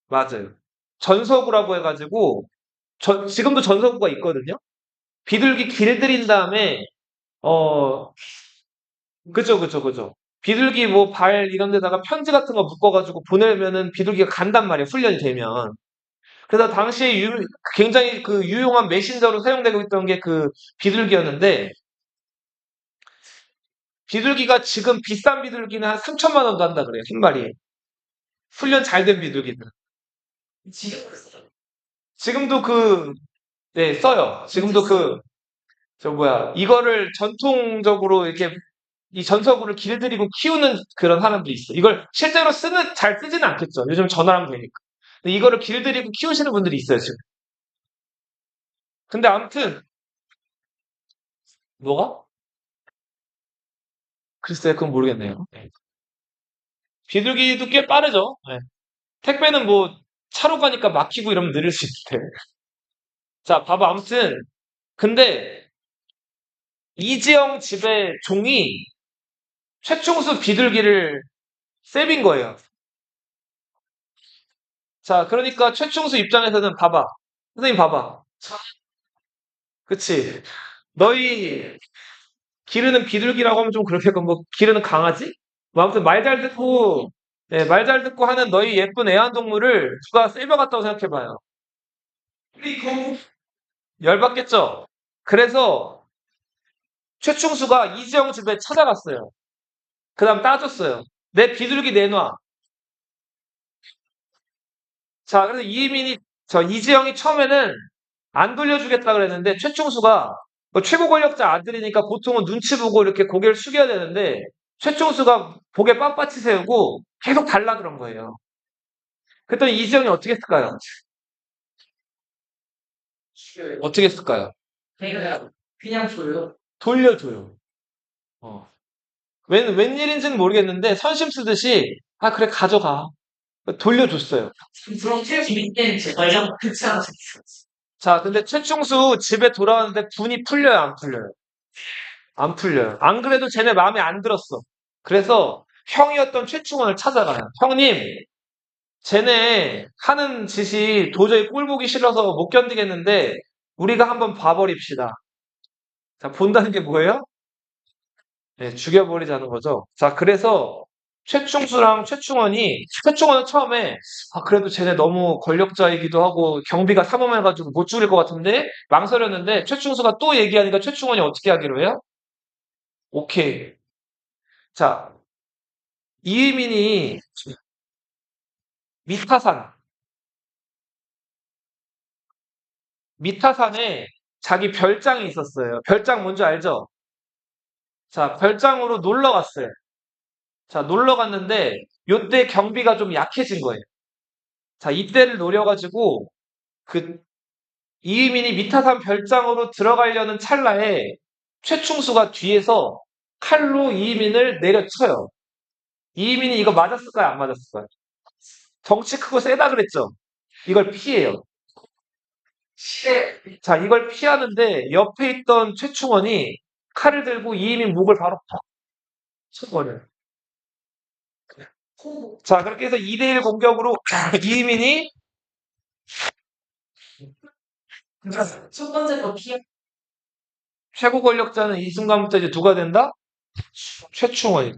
맞아요. 전서구라고 해가지고 지금도 전서구가 있거든요. 비둘기 길들인 다음에 어 그죠. 비둘기 뭐 발 이런 데다가 편지 같은 거 묶어가지고 보내면은 비둘기가 간단 말이에요. 훈련이 되면. 그래서 당시에 굉장히 그 유용한 메신저로 사용되고 있던 게 그 비둘기였는데 비둘기가 지금 비싼 비둘기는 한 3천만 원도 한다 그래요. 한 마리에. 훈련 잘 된 비둘기들. 지금 써. 지금도 네, 써요. 지금도 이거를 전통적으로 이렇게 이 전서구를 길들이고 키우는 그런 사람들이 있어. 이걸 실제로 잘 쓰지는 않겠죠. 요즘 전화하면 되니까. 근데 이거를 길들이고 키우시는 분들이 있어요, 지금. 근데 아무튼, 뭐가? 글쎄, 그건 모르겠네요. 네. 비둘기도 꽤 빠르죠. 네. 택배는 뭐, 차로 가니까 막히고 이러면 느릴 수 있는데. 자, 봐봐. 아무튼, 근데, 이지영 집의 종이 최충수 비둘기를 세빈 거예요. 자, 그러니까 최충수 입장에서는 봐봐. 선생님 봐봐. 그치? 너희 기르는 비둘기라고 하면 좀 그렇겠고, 뭐, 기르는 강아지? 뭐, 아무튼 말 잘 듣고 네, 말 잘 듣고 하는 너희 예쁜 애완동물을 누가 쎄벼갔다고 생각해봐요. 열받겠죠? 그래서 최충수가 이지영 집에 찾아갔어요. 그 다음 따졌어요. 내 비둘기 내놔. 자, 그래서 이지영이 처음에는 안 돌려주겠다 그랬는데 최충수가 뭐 최고 권력자 아들이니까 보통은 눈치 보고 이렇게 고개를 숙여야 되는데 최충수가 고개 빳빳이 세우고 계속 달라 그런 거예요. 그랬더니 이지영이 어떻게 했을까요? 어떻게 했을까요? 내가 그냥 줘요. 돌려줘요. 어. 웬일인지는 모르겠는데 선심 쓰듯이 아 그래 가져가 돌려줬어요. 그럼 재밌는 제 관련 그렇지 않았어요. 자 근데 최충수 집에 돌아왔는데 분이 풀려요 안 풀려요? 안 풀려요. 안 그래도 쟤네 마음에 안 들었어. 그래서 형이었던 최충원을 찾아가요. 형님 쟤네 하는 짓이 도저히 꼴보기 싫어서 못 견디겠는데 우리가 한번 봐버립시다. 자 본다는 게 뭐예요? 네, 죽여버리자는 거죠. 자, 그래서 최충수랑 최충원은 처음에, 아, 그래도 쟤네 너무 권력자이기도 하고 경비가 삼엄해가지고 못 죽일 것 같은데 망설였는데 최충수가 또 얘기하니까 최충원이 어떻게 하기로 해요? 오케이. 자, 이의민이 미타산, 미타산에 자기 별장이 있었어요. 별장 뭔지 알죠? 자, 별장으로 놀러 갔어요. 자, 놀러 갔는데 요때 경비가 좀 약해진 거예요. 자, 이때를 노려가지고 그 이의민이 미타산 별장으로 들어가려는 찰나에 최충수가 뒤에서 칼로 이의민을 내려쳐요. 이의민이 이거 맞았을까요? 안 맞았을까요? 덩치 크고 세다 그랬죠? 이걸 피해요. 자, 이걸 피하는데 옆에 있던 최충원이 칼을 들고 이의민 목을 바로 팍 쳐버려요. 자, 그렇게 해서 2대1 공격으로 이의민이 첫 번째 거 피해. 최고 권력자는 이 순간부터 이제 누가 된다? 최충원이.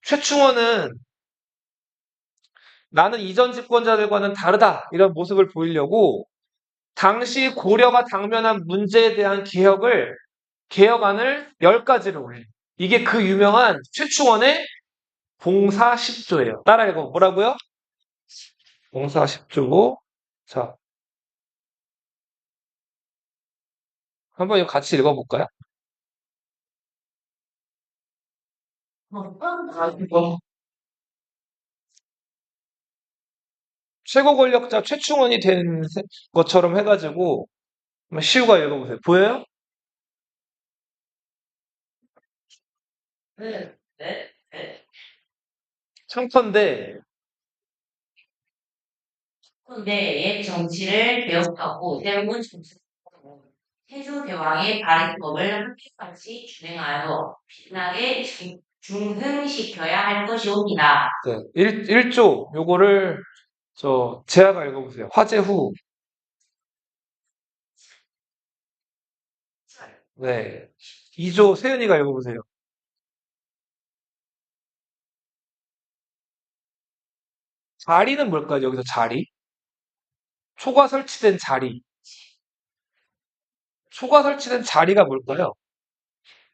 최충원은 나는 이전 집권자들과는 다르다. 이런 모습을 보이려고 당시 고려가 당면한 문제에 대한 개혁안을 10가지를 올려. 이게 그 유명한 최충원의 봉사십조예요. 따라 읽어. 뭐라고요? 봉사십조고. 자, 한번 이거 같이 읽어볼까요? 이거 최고 권력자 최충원이 된 것처럼 해가지고 한번 시우가 읽어보세요. 보여요? 네, 네, 네. 창터인데 근데 옛 정치를 배웠다고 새로운 정치를 태조 대왕의 발행법을 함께같이 준행하여 빛나게 중흥시켜야 할 것이옵니다. 네, 1조 요거를 재아가 읽어보세요. 화재 후. 네. 2조 세은이가 읽어보세요. 자리는 뭘까요? 여기서 자리? 초가 설치된 자리. 초가 설치된 자리가 뭘까요?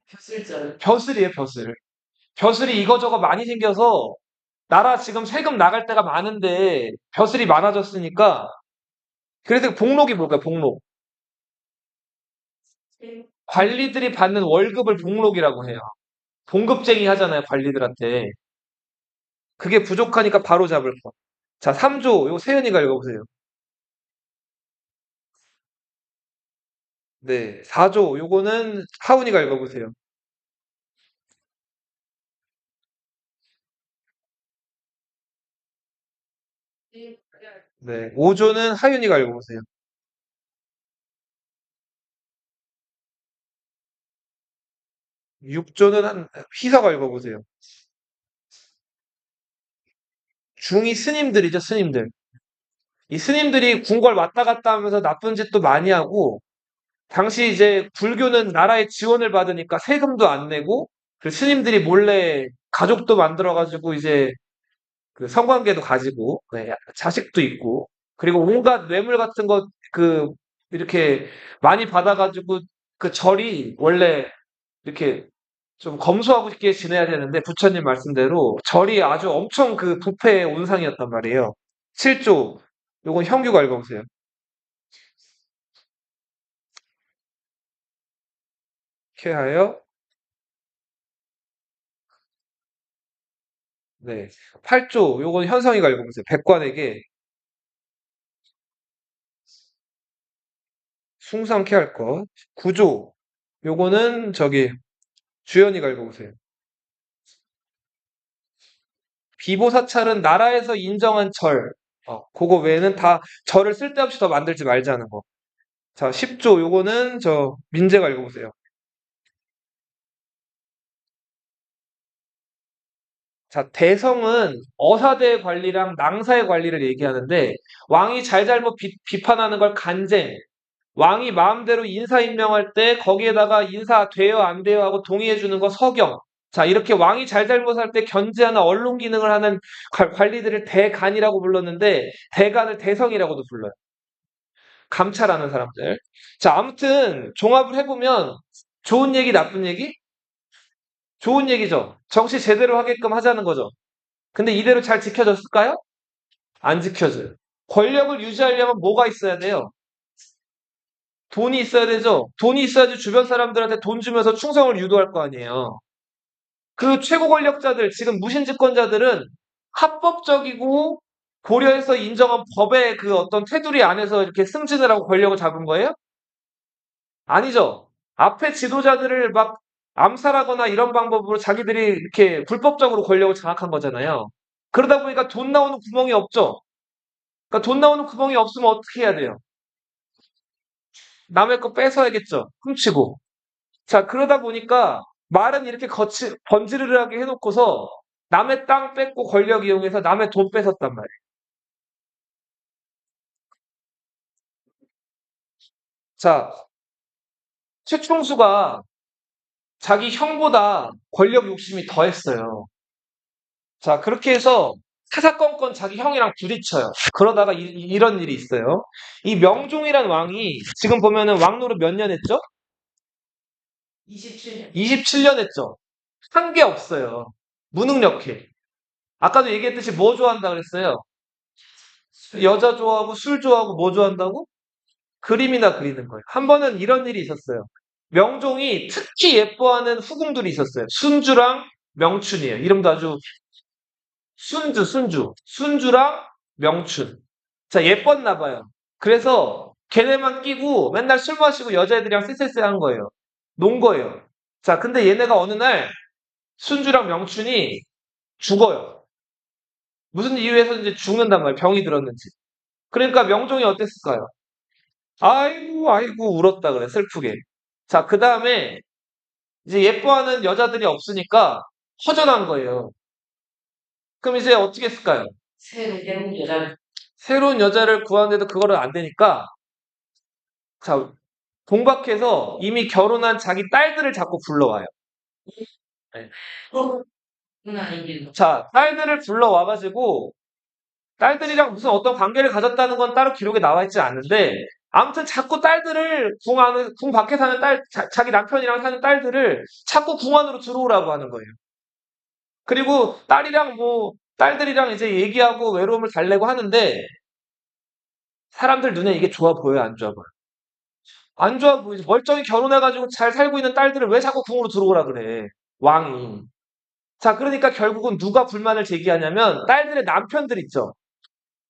벼슬절. 벼슬이에요, 벼슬. 벼슬이 이거저거 많이 생겨서 나라 지금 세금 나갈 때가 많은데 벼슬이 많아졌으니까 그래서 복록이 뭘까요? 복록. 관리들이 받는 월급을 복록이라고 해요. 봉급쟁이 하잖아요, 관리들한테. 그게 부족하니까 바로 잡을 거. 자, 3조. 요거 세연이가 읽어보세요. 네. 4조. 요거는 하은이가 읽어보세요. 네. 5조는 하윤이가 읽어보세요. 6조는 희서가 읽어보세요. 중이 스님들이죠, 스님들. 이 스님들이 궁궐 왔다 갔다 하면서 나쁜 짓도 많이 하고, 당시 이제 불교는 나라의 지원을 받으니까 세금도 안 내고, 그 스님들이 몰래 가족도 만들어가지고 이제 그 성관계도 가지고, 네, 자식도 있고, 그리고 온갖 뇌물 같은 거, 이렇게 많이 받아가지고, 그 절이 원래 이렇게 좀 검소하고 있게 지내야 되는데, 부처님 말씀대로 절이 아주 엄청 그 부패의 온상이었단 말이에요. 7조. 요건 형규가 읽어보세요. 쾌하여, 네. 8조. 요건 현성이가 읽어보세요. 백관에게 숭상케 할 것. 9조. 요거는 주연이가 읽어보세요. 비보사찰은 나라에서 인정한 절. 그거 외에는 다 절을 쓸데없이 더 만들지 말자는 거. 자, 10조. 요거는 민재가 읽어보세요. 자, 대성은 어사대 관리랑 낭사의 관리를 얘기하는데, 왕이 잘잘못 비판하는 걸 간쟁, 왕이 마음대로 인사 임명할 때 거기에다가 인사 돼요 안 돼요 하고 동의해 주는 거 서경. 자, 이렇게 왕이 잘잘못할 때 견제하는 언론 기능을 하는 관리들을 대간이라고 불렀는데 대간을 대성이라고도 불러요. 감찰하는 사람들. 자, 아무튼 종합을 해보면 좋은 얘기 나쁜 얘기? 좋은 얘기죠. 정치 제대로 하게끔 하자는 거죠. 근데 이대로 잘 지켜졌을까요? 안 지켜져요. 권력을 유지하려면 뭐가 있어야 돼요? 돈이 있어야 되죠. 돈이 있어야지 주변 사람들한테 돈 주면서 충성을 유도할 거 아니에요. 그 최고 권력자들, 지금 무신집권자들은 합법적이고 고려해서 인정한 법의 그 어떤 테두리 안에서 이렇게 승진을 하고 권력을 잡은 거예요? 아니죠. 앞에 지도자들을 막 암살하거나 이런 방법으로 자기들이 이렇게 불법적으로 권력을 장악한 거잖아요. 그러다 보니까 돈 나오는 구멍이 없죠. 그러니까 돈 나오는 구멍이 없으면 어떻게 해야 돼요? 남의 거 뺏어야겠죠. 훔치고. 자, 그러다 보니까 말은 이렇게 번지르르하게 해놓고서 남의 땅 뺏고 권력 이용해서 남의 돈 뺏었단 말이에요. 자, 최충수가 자기 형보다 권력 욕심이 더했어요. 자, 그렇게 해서 사사건건 자기 형이랑 부딪혀요. 그러다가 런 일이 있어요. 이 명종이란 왕이 지금 보면은 왕 노릇 몇 년 했죠? 27년. 27년 했죠. 한 게 없어요. 무능력해. 아까도 얘기했듯이 뭐 좋아한다 그랬어요? 여자 좋아하고 술 좋아하고 뭐 좋아한다고? 그림이나 그리는 거예요. 한 번은 이런 일이 있었어요. 명종이 특히 예뻐하는 후궁들이 있었어요. 순주랑 명춘이에요. 이름도 아주 순주랑 명춘. 자, 예뻤나 봐요. 그래서 걔네만 끼고 맨날 술 마시고 여자애들이랑 쎄쎄쎄 한 거예요. 논 거예요. 자, 근데 얘네가 어느 날 순주랑 명춘이 죽어요. 무슨 이유에서 이제 죽는단 말이에요. 병이 들었는지. 그러니까 명종이 어땠을까요? 아이고, 아이고, 울었다 그래, 슬프게. 자, 그 다음에 이제 예뻐하는 여자들이 없으니까 허전한 거예요. 그럼 이제 어떻게 했을까요? 새로운 여자를. 새로운 여자를 구하는데도 그거를 안 되니까, 자, 동박해서 이미 결혼한 자기 딸들을 자꾸 불러와요. 네. 그건 아니겠죠. 자, 딸들을 불러와가지고, 딸들이랑 무슨 어떤 관계를 가졌다는 건 따로 기록에 나와 있지 않는데, 아무튼 자꾸 딸들을 궁 밖에 사는 자기 남편이랑 사는 딸들을 자꾸 궁 안으로 들어오라고 하는 거예요. 그리고 딸들이랑 이제 얘기하고 외로움을 달래고 하는데, 사람들 눈에 이게 좋아 보여요, 안 좋아 보여요? 안 좋아 보이지. 멀쩡히 결혼해가지고 잘 살고 있는 딸들을 왜 자꾸 궁으로 들어오라 그래, 왕이. 자, 그러니까 결국은 누가 불만을 제기하냐면, 딸들의 남편들 있죠.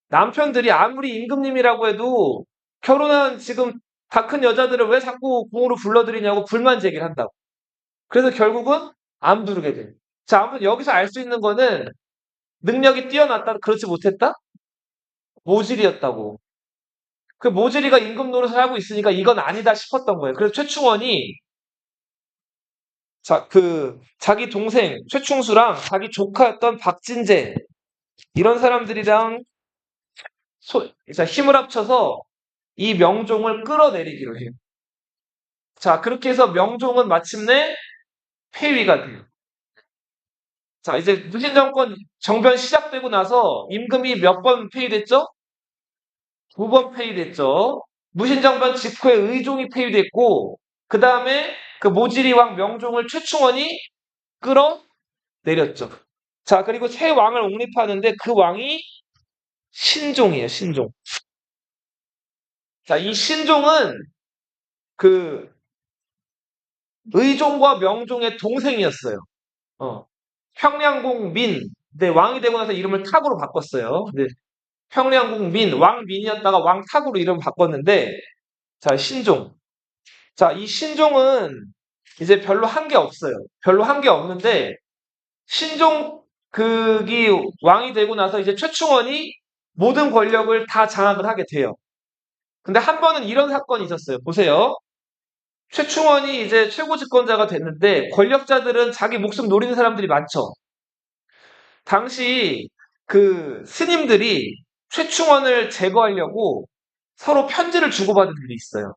남편들이 아무리 임금님이라고 해도 결혼한 지금 다 큰 여자들을 왜 자꾸 궁으로 불러들이냐고 불만 제기를 한다고. 그래서 결국은 안 부르게 돼요. 자, 아무튼 여기서 알 수 있는 거는 능력이 뛰어났다, 그렇지 못했다? 모질이었다고. 그 모질이가 임금 노릇을 하고 있으니까 이건 아니다 싶었던 거예요. 그래서 최충원이 자기 동생 최충수랑 자기 조카였던 박진재 이런 사람들이랑 힘을 합쳐서 이 명종을 끌어내리기로 해요. 자, 그렇게 해서 명종은 마침내 폐위가 돼요. 자, 이제 무신정권 정변 시작되고 나서 임금이 몇 번 폐위됐죠? 2번 폐위됐죠. 무신정변 직후에 의종이 폐위됐고, 그 다음에 그 모지리 왕 명종을 최충원이 끌어내렸죠. 자, 그리고 새 왕을 옹립하는데 그 왕이 신종이에요, 신종. 자, 이 신종은 그 의종과 명종의 동생이었어요. 평량공 민. 근데 왕이 되고 나서 이름을 탁으로 바꿨어요. 근데 평량공 민, 왕민이었다가 왕탁으로 이름 바꿨는데, 자, 신종. 자, 이 신종은 이제 별로 한 게 없어요. 별로 한 게 없는데, 신종 극이 왕이 되고 나서 이제 최충원이 모든 권력을 다 장악을 하게 돼요. 근데 한 번은 이런 사건이 있었어요. 보세요. 최충원이 이제 최고 집권자가 됐는데 권력자들은 자기 목숨 노리는 사람들이 많죠. 당시 그 스님들이 최충원을 제거하려고 서로 편지를 주고받은 일이 있어요.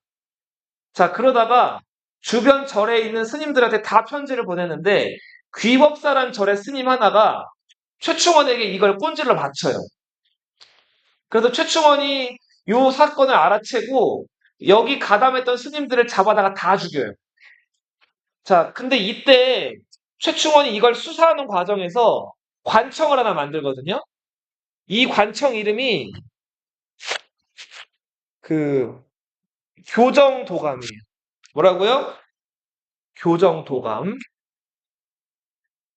자, 그러다가 주변 절에 있는 스님들한테 다 편지를 보냈는데 귀법사란 절의 스님 하나가 최충원에게 이걸 꼰질러 바쳐요. 그래서 최충원이 이 사건을 알아채고 여기 가담했던 스님들을 잡아다가 다 죽여요. 자, 근데 이때 최충원이 이걸 수사하는 과정에서 관청을 하나 만들거든요. 이 관청 이름이 그 교정도감이에요. 뭐라고요? 교정도감.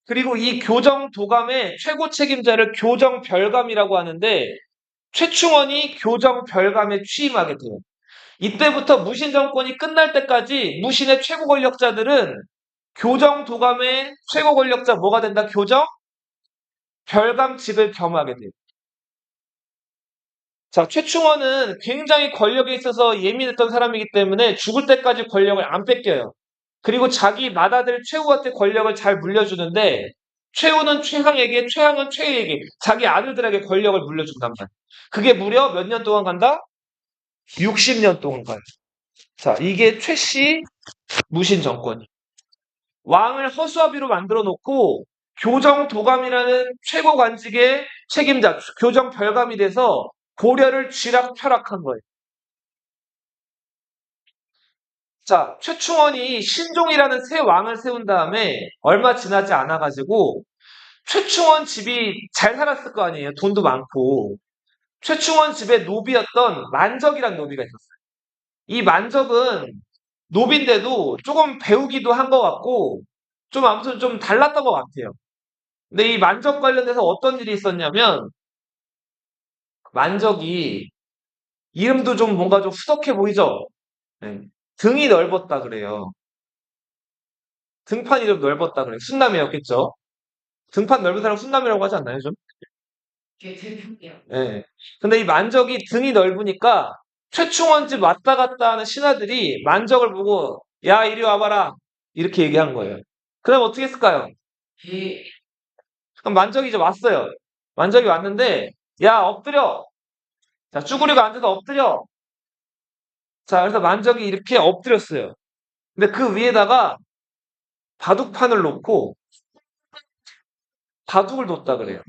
그리고 이 교정도감의 최고 책임자를 교정별감이라고 하는데 최충원이 교정별감에 취임하게 돼요. 이때부터 무신 정권이 끝날 때까지 무신의 최고 권력자들은 교정도감의 최고 권력자 뭐가 된다? 교정? 별감직을 겸하게 돼요. 자, 최충원은 굉장히 권력에 있어서 예민했던 사람이기 때문에 죽을 때까지 권력을 안 뺏겨요. 그리고 자기 맏아들 최후한테 권력을 잘 물려주는데 최후는 최항에게, 최항은 최희에게 자기 아들들에게 권력을 물려준단 말이에요. 그게 무려 몇 년 동안 간다? 60년 동안 가요. 자, 이게 최씨 무신 정권이. 왕을 허수아비로 만들어 놓고 교정도감이라는 최고 관직의 책임자, 교정별감이 돼서 고려를 쥐락펴락한 거예요. 자, 최충원이 신종이라는 새 왕을 세운 다음에 얼마 지나지 않아가지고 최충원 집이 잘 살았을 거 아니에요. 돈도 많고. 최충원 집에 노비였던 만적이라는 노비가 있었어요. 이 만적은 노비인데도 조금 배우기도 한 것 같고 좀 아무튼 좀 달랐던 것 같아요. 근데 이 만적 관련해서 어떤 일이 있었냐면 만적이 이름도 좀 뭔가 좀 후덕해 보이죠? 네. 등이 넓었다 그래요. 등판이 좀 넓었다 그래요. 순남이었겠죠? 등판 넓은 사람 순남이라고 하지 않나요, 좀? 그게 대표예요. 예. 근데 이 만적이 등이 넓으니까 최충원 집 왔다 갔다 하는 신하들이 만적을 보고 야, 이리 와봐라. 이렇게 얘기한 거예요. 그다음 어떻게 했을까요? 예. 그럼 만적이 이제 왔어요. 만적이 왔는데 야, 엎드려. 자, 쭈그리고 앉아서 엎드려. 자, 그래서 만적이 이렇게 엎드렸어요. 근데 그 위에다가 바둑판을 놓고 바둑을 뒀다 그래요.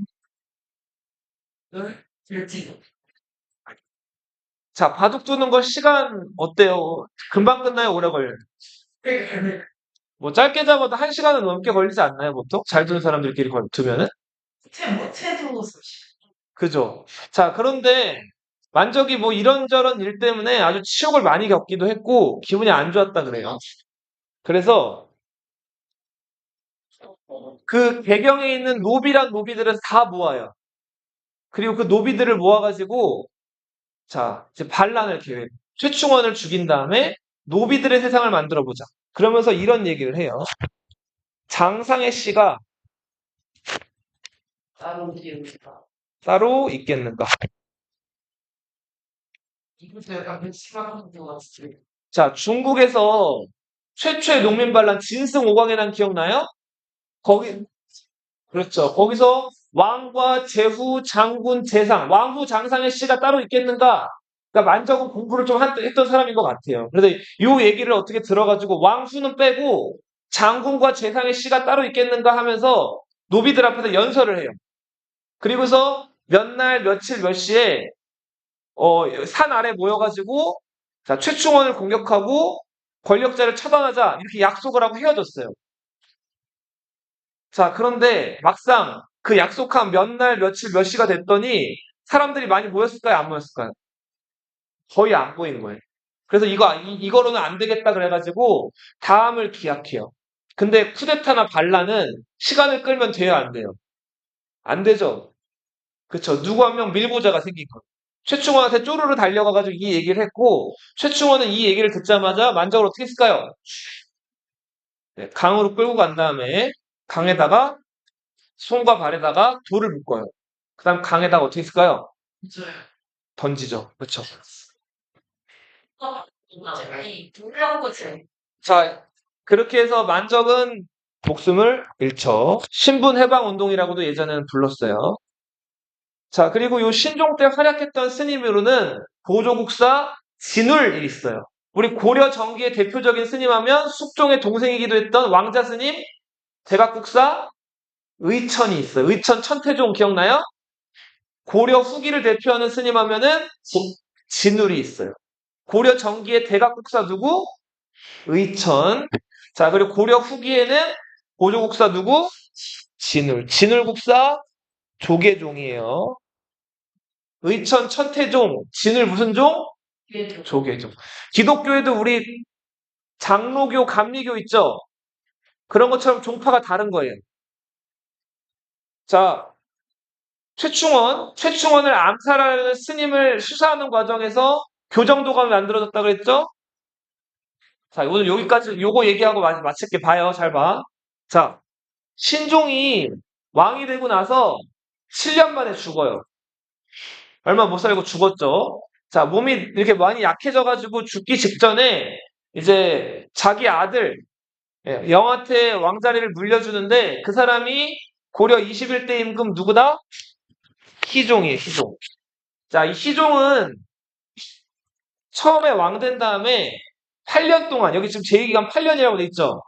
그렇지. 자, 바둑 두는 거 시간 어때요? 금방 끝나요? 오래 걸려요? 뭐 짧게 잡아도 1시간은 넘게 걸리지 않나요, 보통? 잘 두는 사람들끼리 두면은? 채도 소식. 그죠? 자, 그런데 만적이 뭐 이런저런 일 때문에 아주 치욕을 많이 겪기도 했고 기분이 안 좋았다 그래요. 그래서 그 배경에 있는 노비란 노비들은 다 모아요. 그리고 그 노비들을 모아가지고 자, 이제 반란을 계획. 최충원을 죽인 다음에 노비들의 세상을 만들어 보자. 그러면서 이런 얘기를 해요. 장상의 씨가 따로 지우다. 따로 있겠는가? 이것도 약간 심각한 것 같아요. 자, 중국에서 최초의 농민 반란 진승 오광이란 기억나요? 거기 그렇죠. 거기서 왕과 제후, 장군, 재상, 왕후, 장상의 씨가 따로 있겠는가? 그러니까 만적은 공부를 좀 했던 사람인 것 같아요. 그래서 이 얘기를 어떻게 들어가지고 왕후는 빼고 장군과 재상의 씨가 따로 있겠는가 하면서 노비들 앞에서 연설을 해요. 그리고서 몇 날, 며칠, 몇 시에 산 아래 모여가지고 자, 최충원을 공격하고 권력자를 처단하자 이렇게 약속을 하고 헤어졌어요. 자, 그런데 막상 그 약속한 몇 날, 며칠, 몇 시가 됐더니 사람들이 많이 모였을까요? 안 모였을까요? 거의 안 모인 거예요. 그래서 이거로는 안 되겠다 그래가지고 다음을 기약해요. 근데 쿠데타나 반란은 시간을 끌면 돼요, 안 돼요? 안 되죠. 그쵸. 누구 한 명 밀고자가 생긴 거예요. 최충원한테 쪼르르 달려가가지고 이 얘기를 했고, 최충원은 이 얘기를 듣자마자 만적을 어떻게 했을까요? 네, 강으로 끌고 간 다음에 강에다가 손과 발에다가 돌을 묶어요. 그 다음 강에다가 어떻게 했을까요? 맞아요. 던지죠. 그쵸. 맞아요. 이 동그란 곳에 자, 그렇게 해서 만적은 목숨을 잃죠. 신분해방운동이라고도 예전에는 불렀어요. 자, 그리고 요 신종 때 활약했던 스님으로는 보조국사 진울이 있어요. 우리 고려 정기의 대표적인 스님하면 숙종의 동생이기도 했던 왕자 스님 대각국사 의천이 있어요. 의천 천태종 기억나요? 고려 후기를 대표하는 스님 하면은 진울이 있어요. 고려 정기의 대각국사 누구? 의천. 자, 그리고 고려 후기에는 보조국사 누구? 진울. 진울국사 조계종이에요. 의천 천태종, 진울 무슨 종? 뒤에도 조계종. 기독교에도 우리 장로교, 감리교 있죠? 그런 것처럼 종파가 다른 거예요. 자, 최충원을 암살하는 스님을 수사하는 과정에서 교정도감이 만들어졌다 그랬죠? 자, 오늘 여기까지 요거 얘기하고 마칠게. 봐요. 잘 봐. 자, 신종이 왕이 되고 나서 7년 만에 죽어요. 얼마 못 살고 죽었죠. 자, 몸이 이렇게 많이 약해져가지고 죽기 직전에 이제 자기 아들 영한테 왕자리를 물려주는데 그 사람이 고려 21대 임금 누구다? 희종이에요. 희종. 자, 이 희종은 처음에 왕 된 다음에 8년 동안 여기 지금 제2기간 8년이라고 돼 있죠.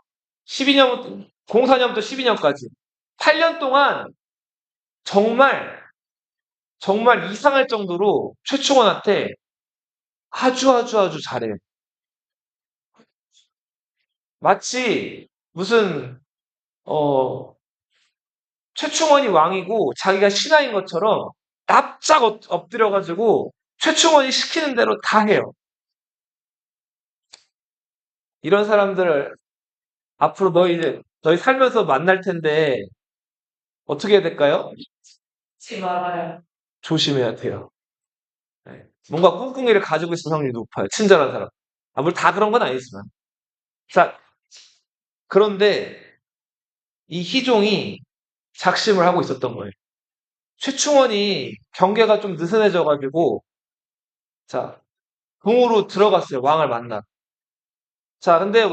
12년, 04년부터 12년까지 8년 동안 정말 정말 이상할 정도로 최충원한테 아주 잘해요. 마치 무슨 최충원이 왕이고 자기가 신하인 것처럼 납작 엎드려가지고 최충원이 시키는 대로 다 해요. 이런 사람들을 앞으로 너희 살면서 만날 텐데 어떻게 해야 될까요? 하지 말아요. 조심해야 돼요. 네. 뭔가 꿍꿍이를 가지고 있을 확률이 높아요. 친절한 사람. 물론 다 그런 건 아니지만. 자, 그런데 이 희종이 작심을 하고 있었던 거예요. 최충원이 경계가 좀 느슨해져가지고, 자, 궁으로 들어갔어요. 왕을 만나. 자, 근데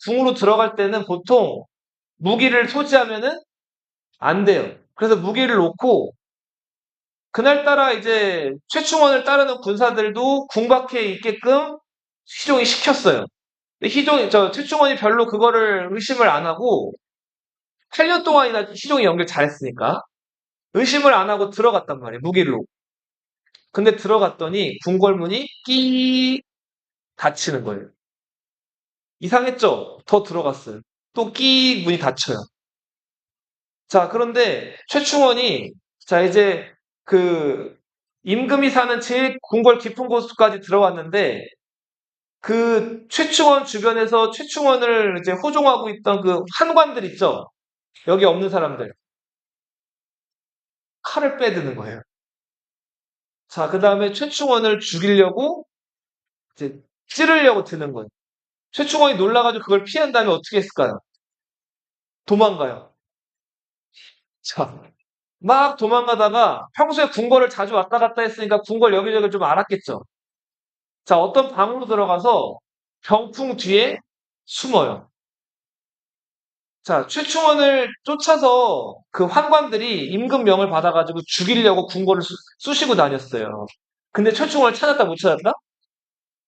궁으로 들어갈 때는 보통 무기를 소지하면은 안 돼요. 그래서 무기를 놓고, 그날따라 이제 최충원을 따르는 군사들도 궁 밖에 있게끔 희종이 시켰어요. 근데 최충원이 별로 그거를 의심을 안 하고, 8년 동안이나 희종이 연기를 잘했으니까, 의심을 안 하고 들어갔단 말이에요. 무기를 놓고. 근데 들어갔더니 궁궐문이 끼 닫히는 거예요. 이상했죠? 더 들어갔어요. 또 끼 문이 닫혀요. 자, 그런데 최충원이 자, 이제 그 임금이 사는 제일 궁궐 깊은 곳까지 들어왔는데 그 최충원 주변에서 최충원을 이제 호종하고 있던 그 한관들 있죠? 여기 없는 사람들. 칼을 빼드는 거예요. 자, 그 다음에 최충원을 죽이려고 이제 찌르려고 드는 거예요. 최충원이 놀라가지고 그걸 피한 다음에 어떻게 했을까요? 도망가요. 자, 막 도망가다가 평소에 궁궐을 자주 왔다 갔다 했으니까 궁궐 여기저기 좀 알았겠죠. 자, 어떤 방으로 들어가서 병풍 뒤에 숨어요. 자, 최충원을 쫓아서 그 환관들이 임금명을 받아가지고 죽이려고 궁궐을 쑤시고 다녔어요. 근데 최충원을 찾았다 못 찾았다?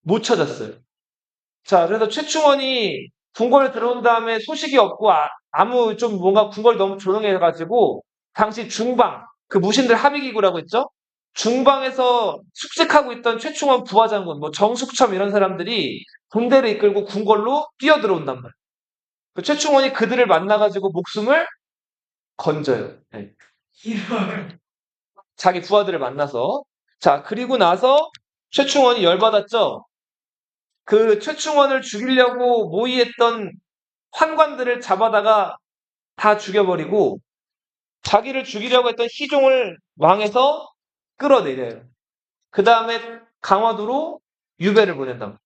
못 찾았어요. 자, 그래서 최충원이 궁궐에 들어온 다음에 소식이 없고 아무 좀 뭔가 궁궐이 너무 조용해가지고 당시 중방 그 무신들 합의기구라고 했죠. 중방에서 숙직하고 있던 최충원 부하장군, 뭐 정숙첨 이런 사람들이 군대를 이끌고 궁궐로 뛰어들어온단 말이에요. 그 최충원이 그들을 만나가지고 목숨을 건져요. 네. 이런. 자기 부하들을 만나서. 자, 그리고 나서 최충원이 열받았죠. 그 최충원을 죽이려고 모의했던 환관들을 잡아다가 다 죽여버리고 자기를 죽이려고 했던 희종을 왕에서 끌어내려요. 그 다음에 강화도로 유배를 보낸다.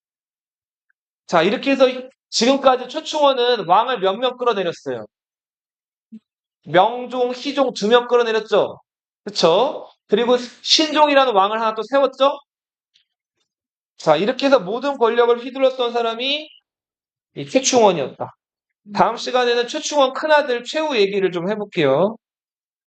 자, 이렇게 해서 지금까지 최충원은 왕을 몇 명 끌어내렸어요. 명종, 희종 2명 끌어내렸죠. 그쵸? 그리고 신종이라는 왕을 하나 또 세웠죠? 자, 이렇게 해서 모든 권력을 휘둘렀던 사람이 이 최충원이었다. 다음 시간에는 최충원 큰아들 최후 얘기를 좀 해볼게요.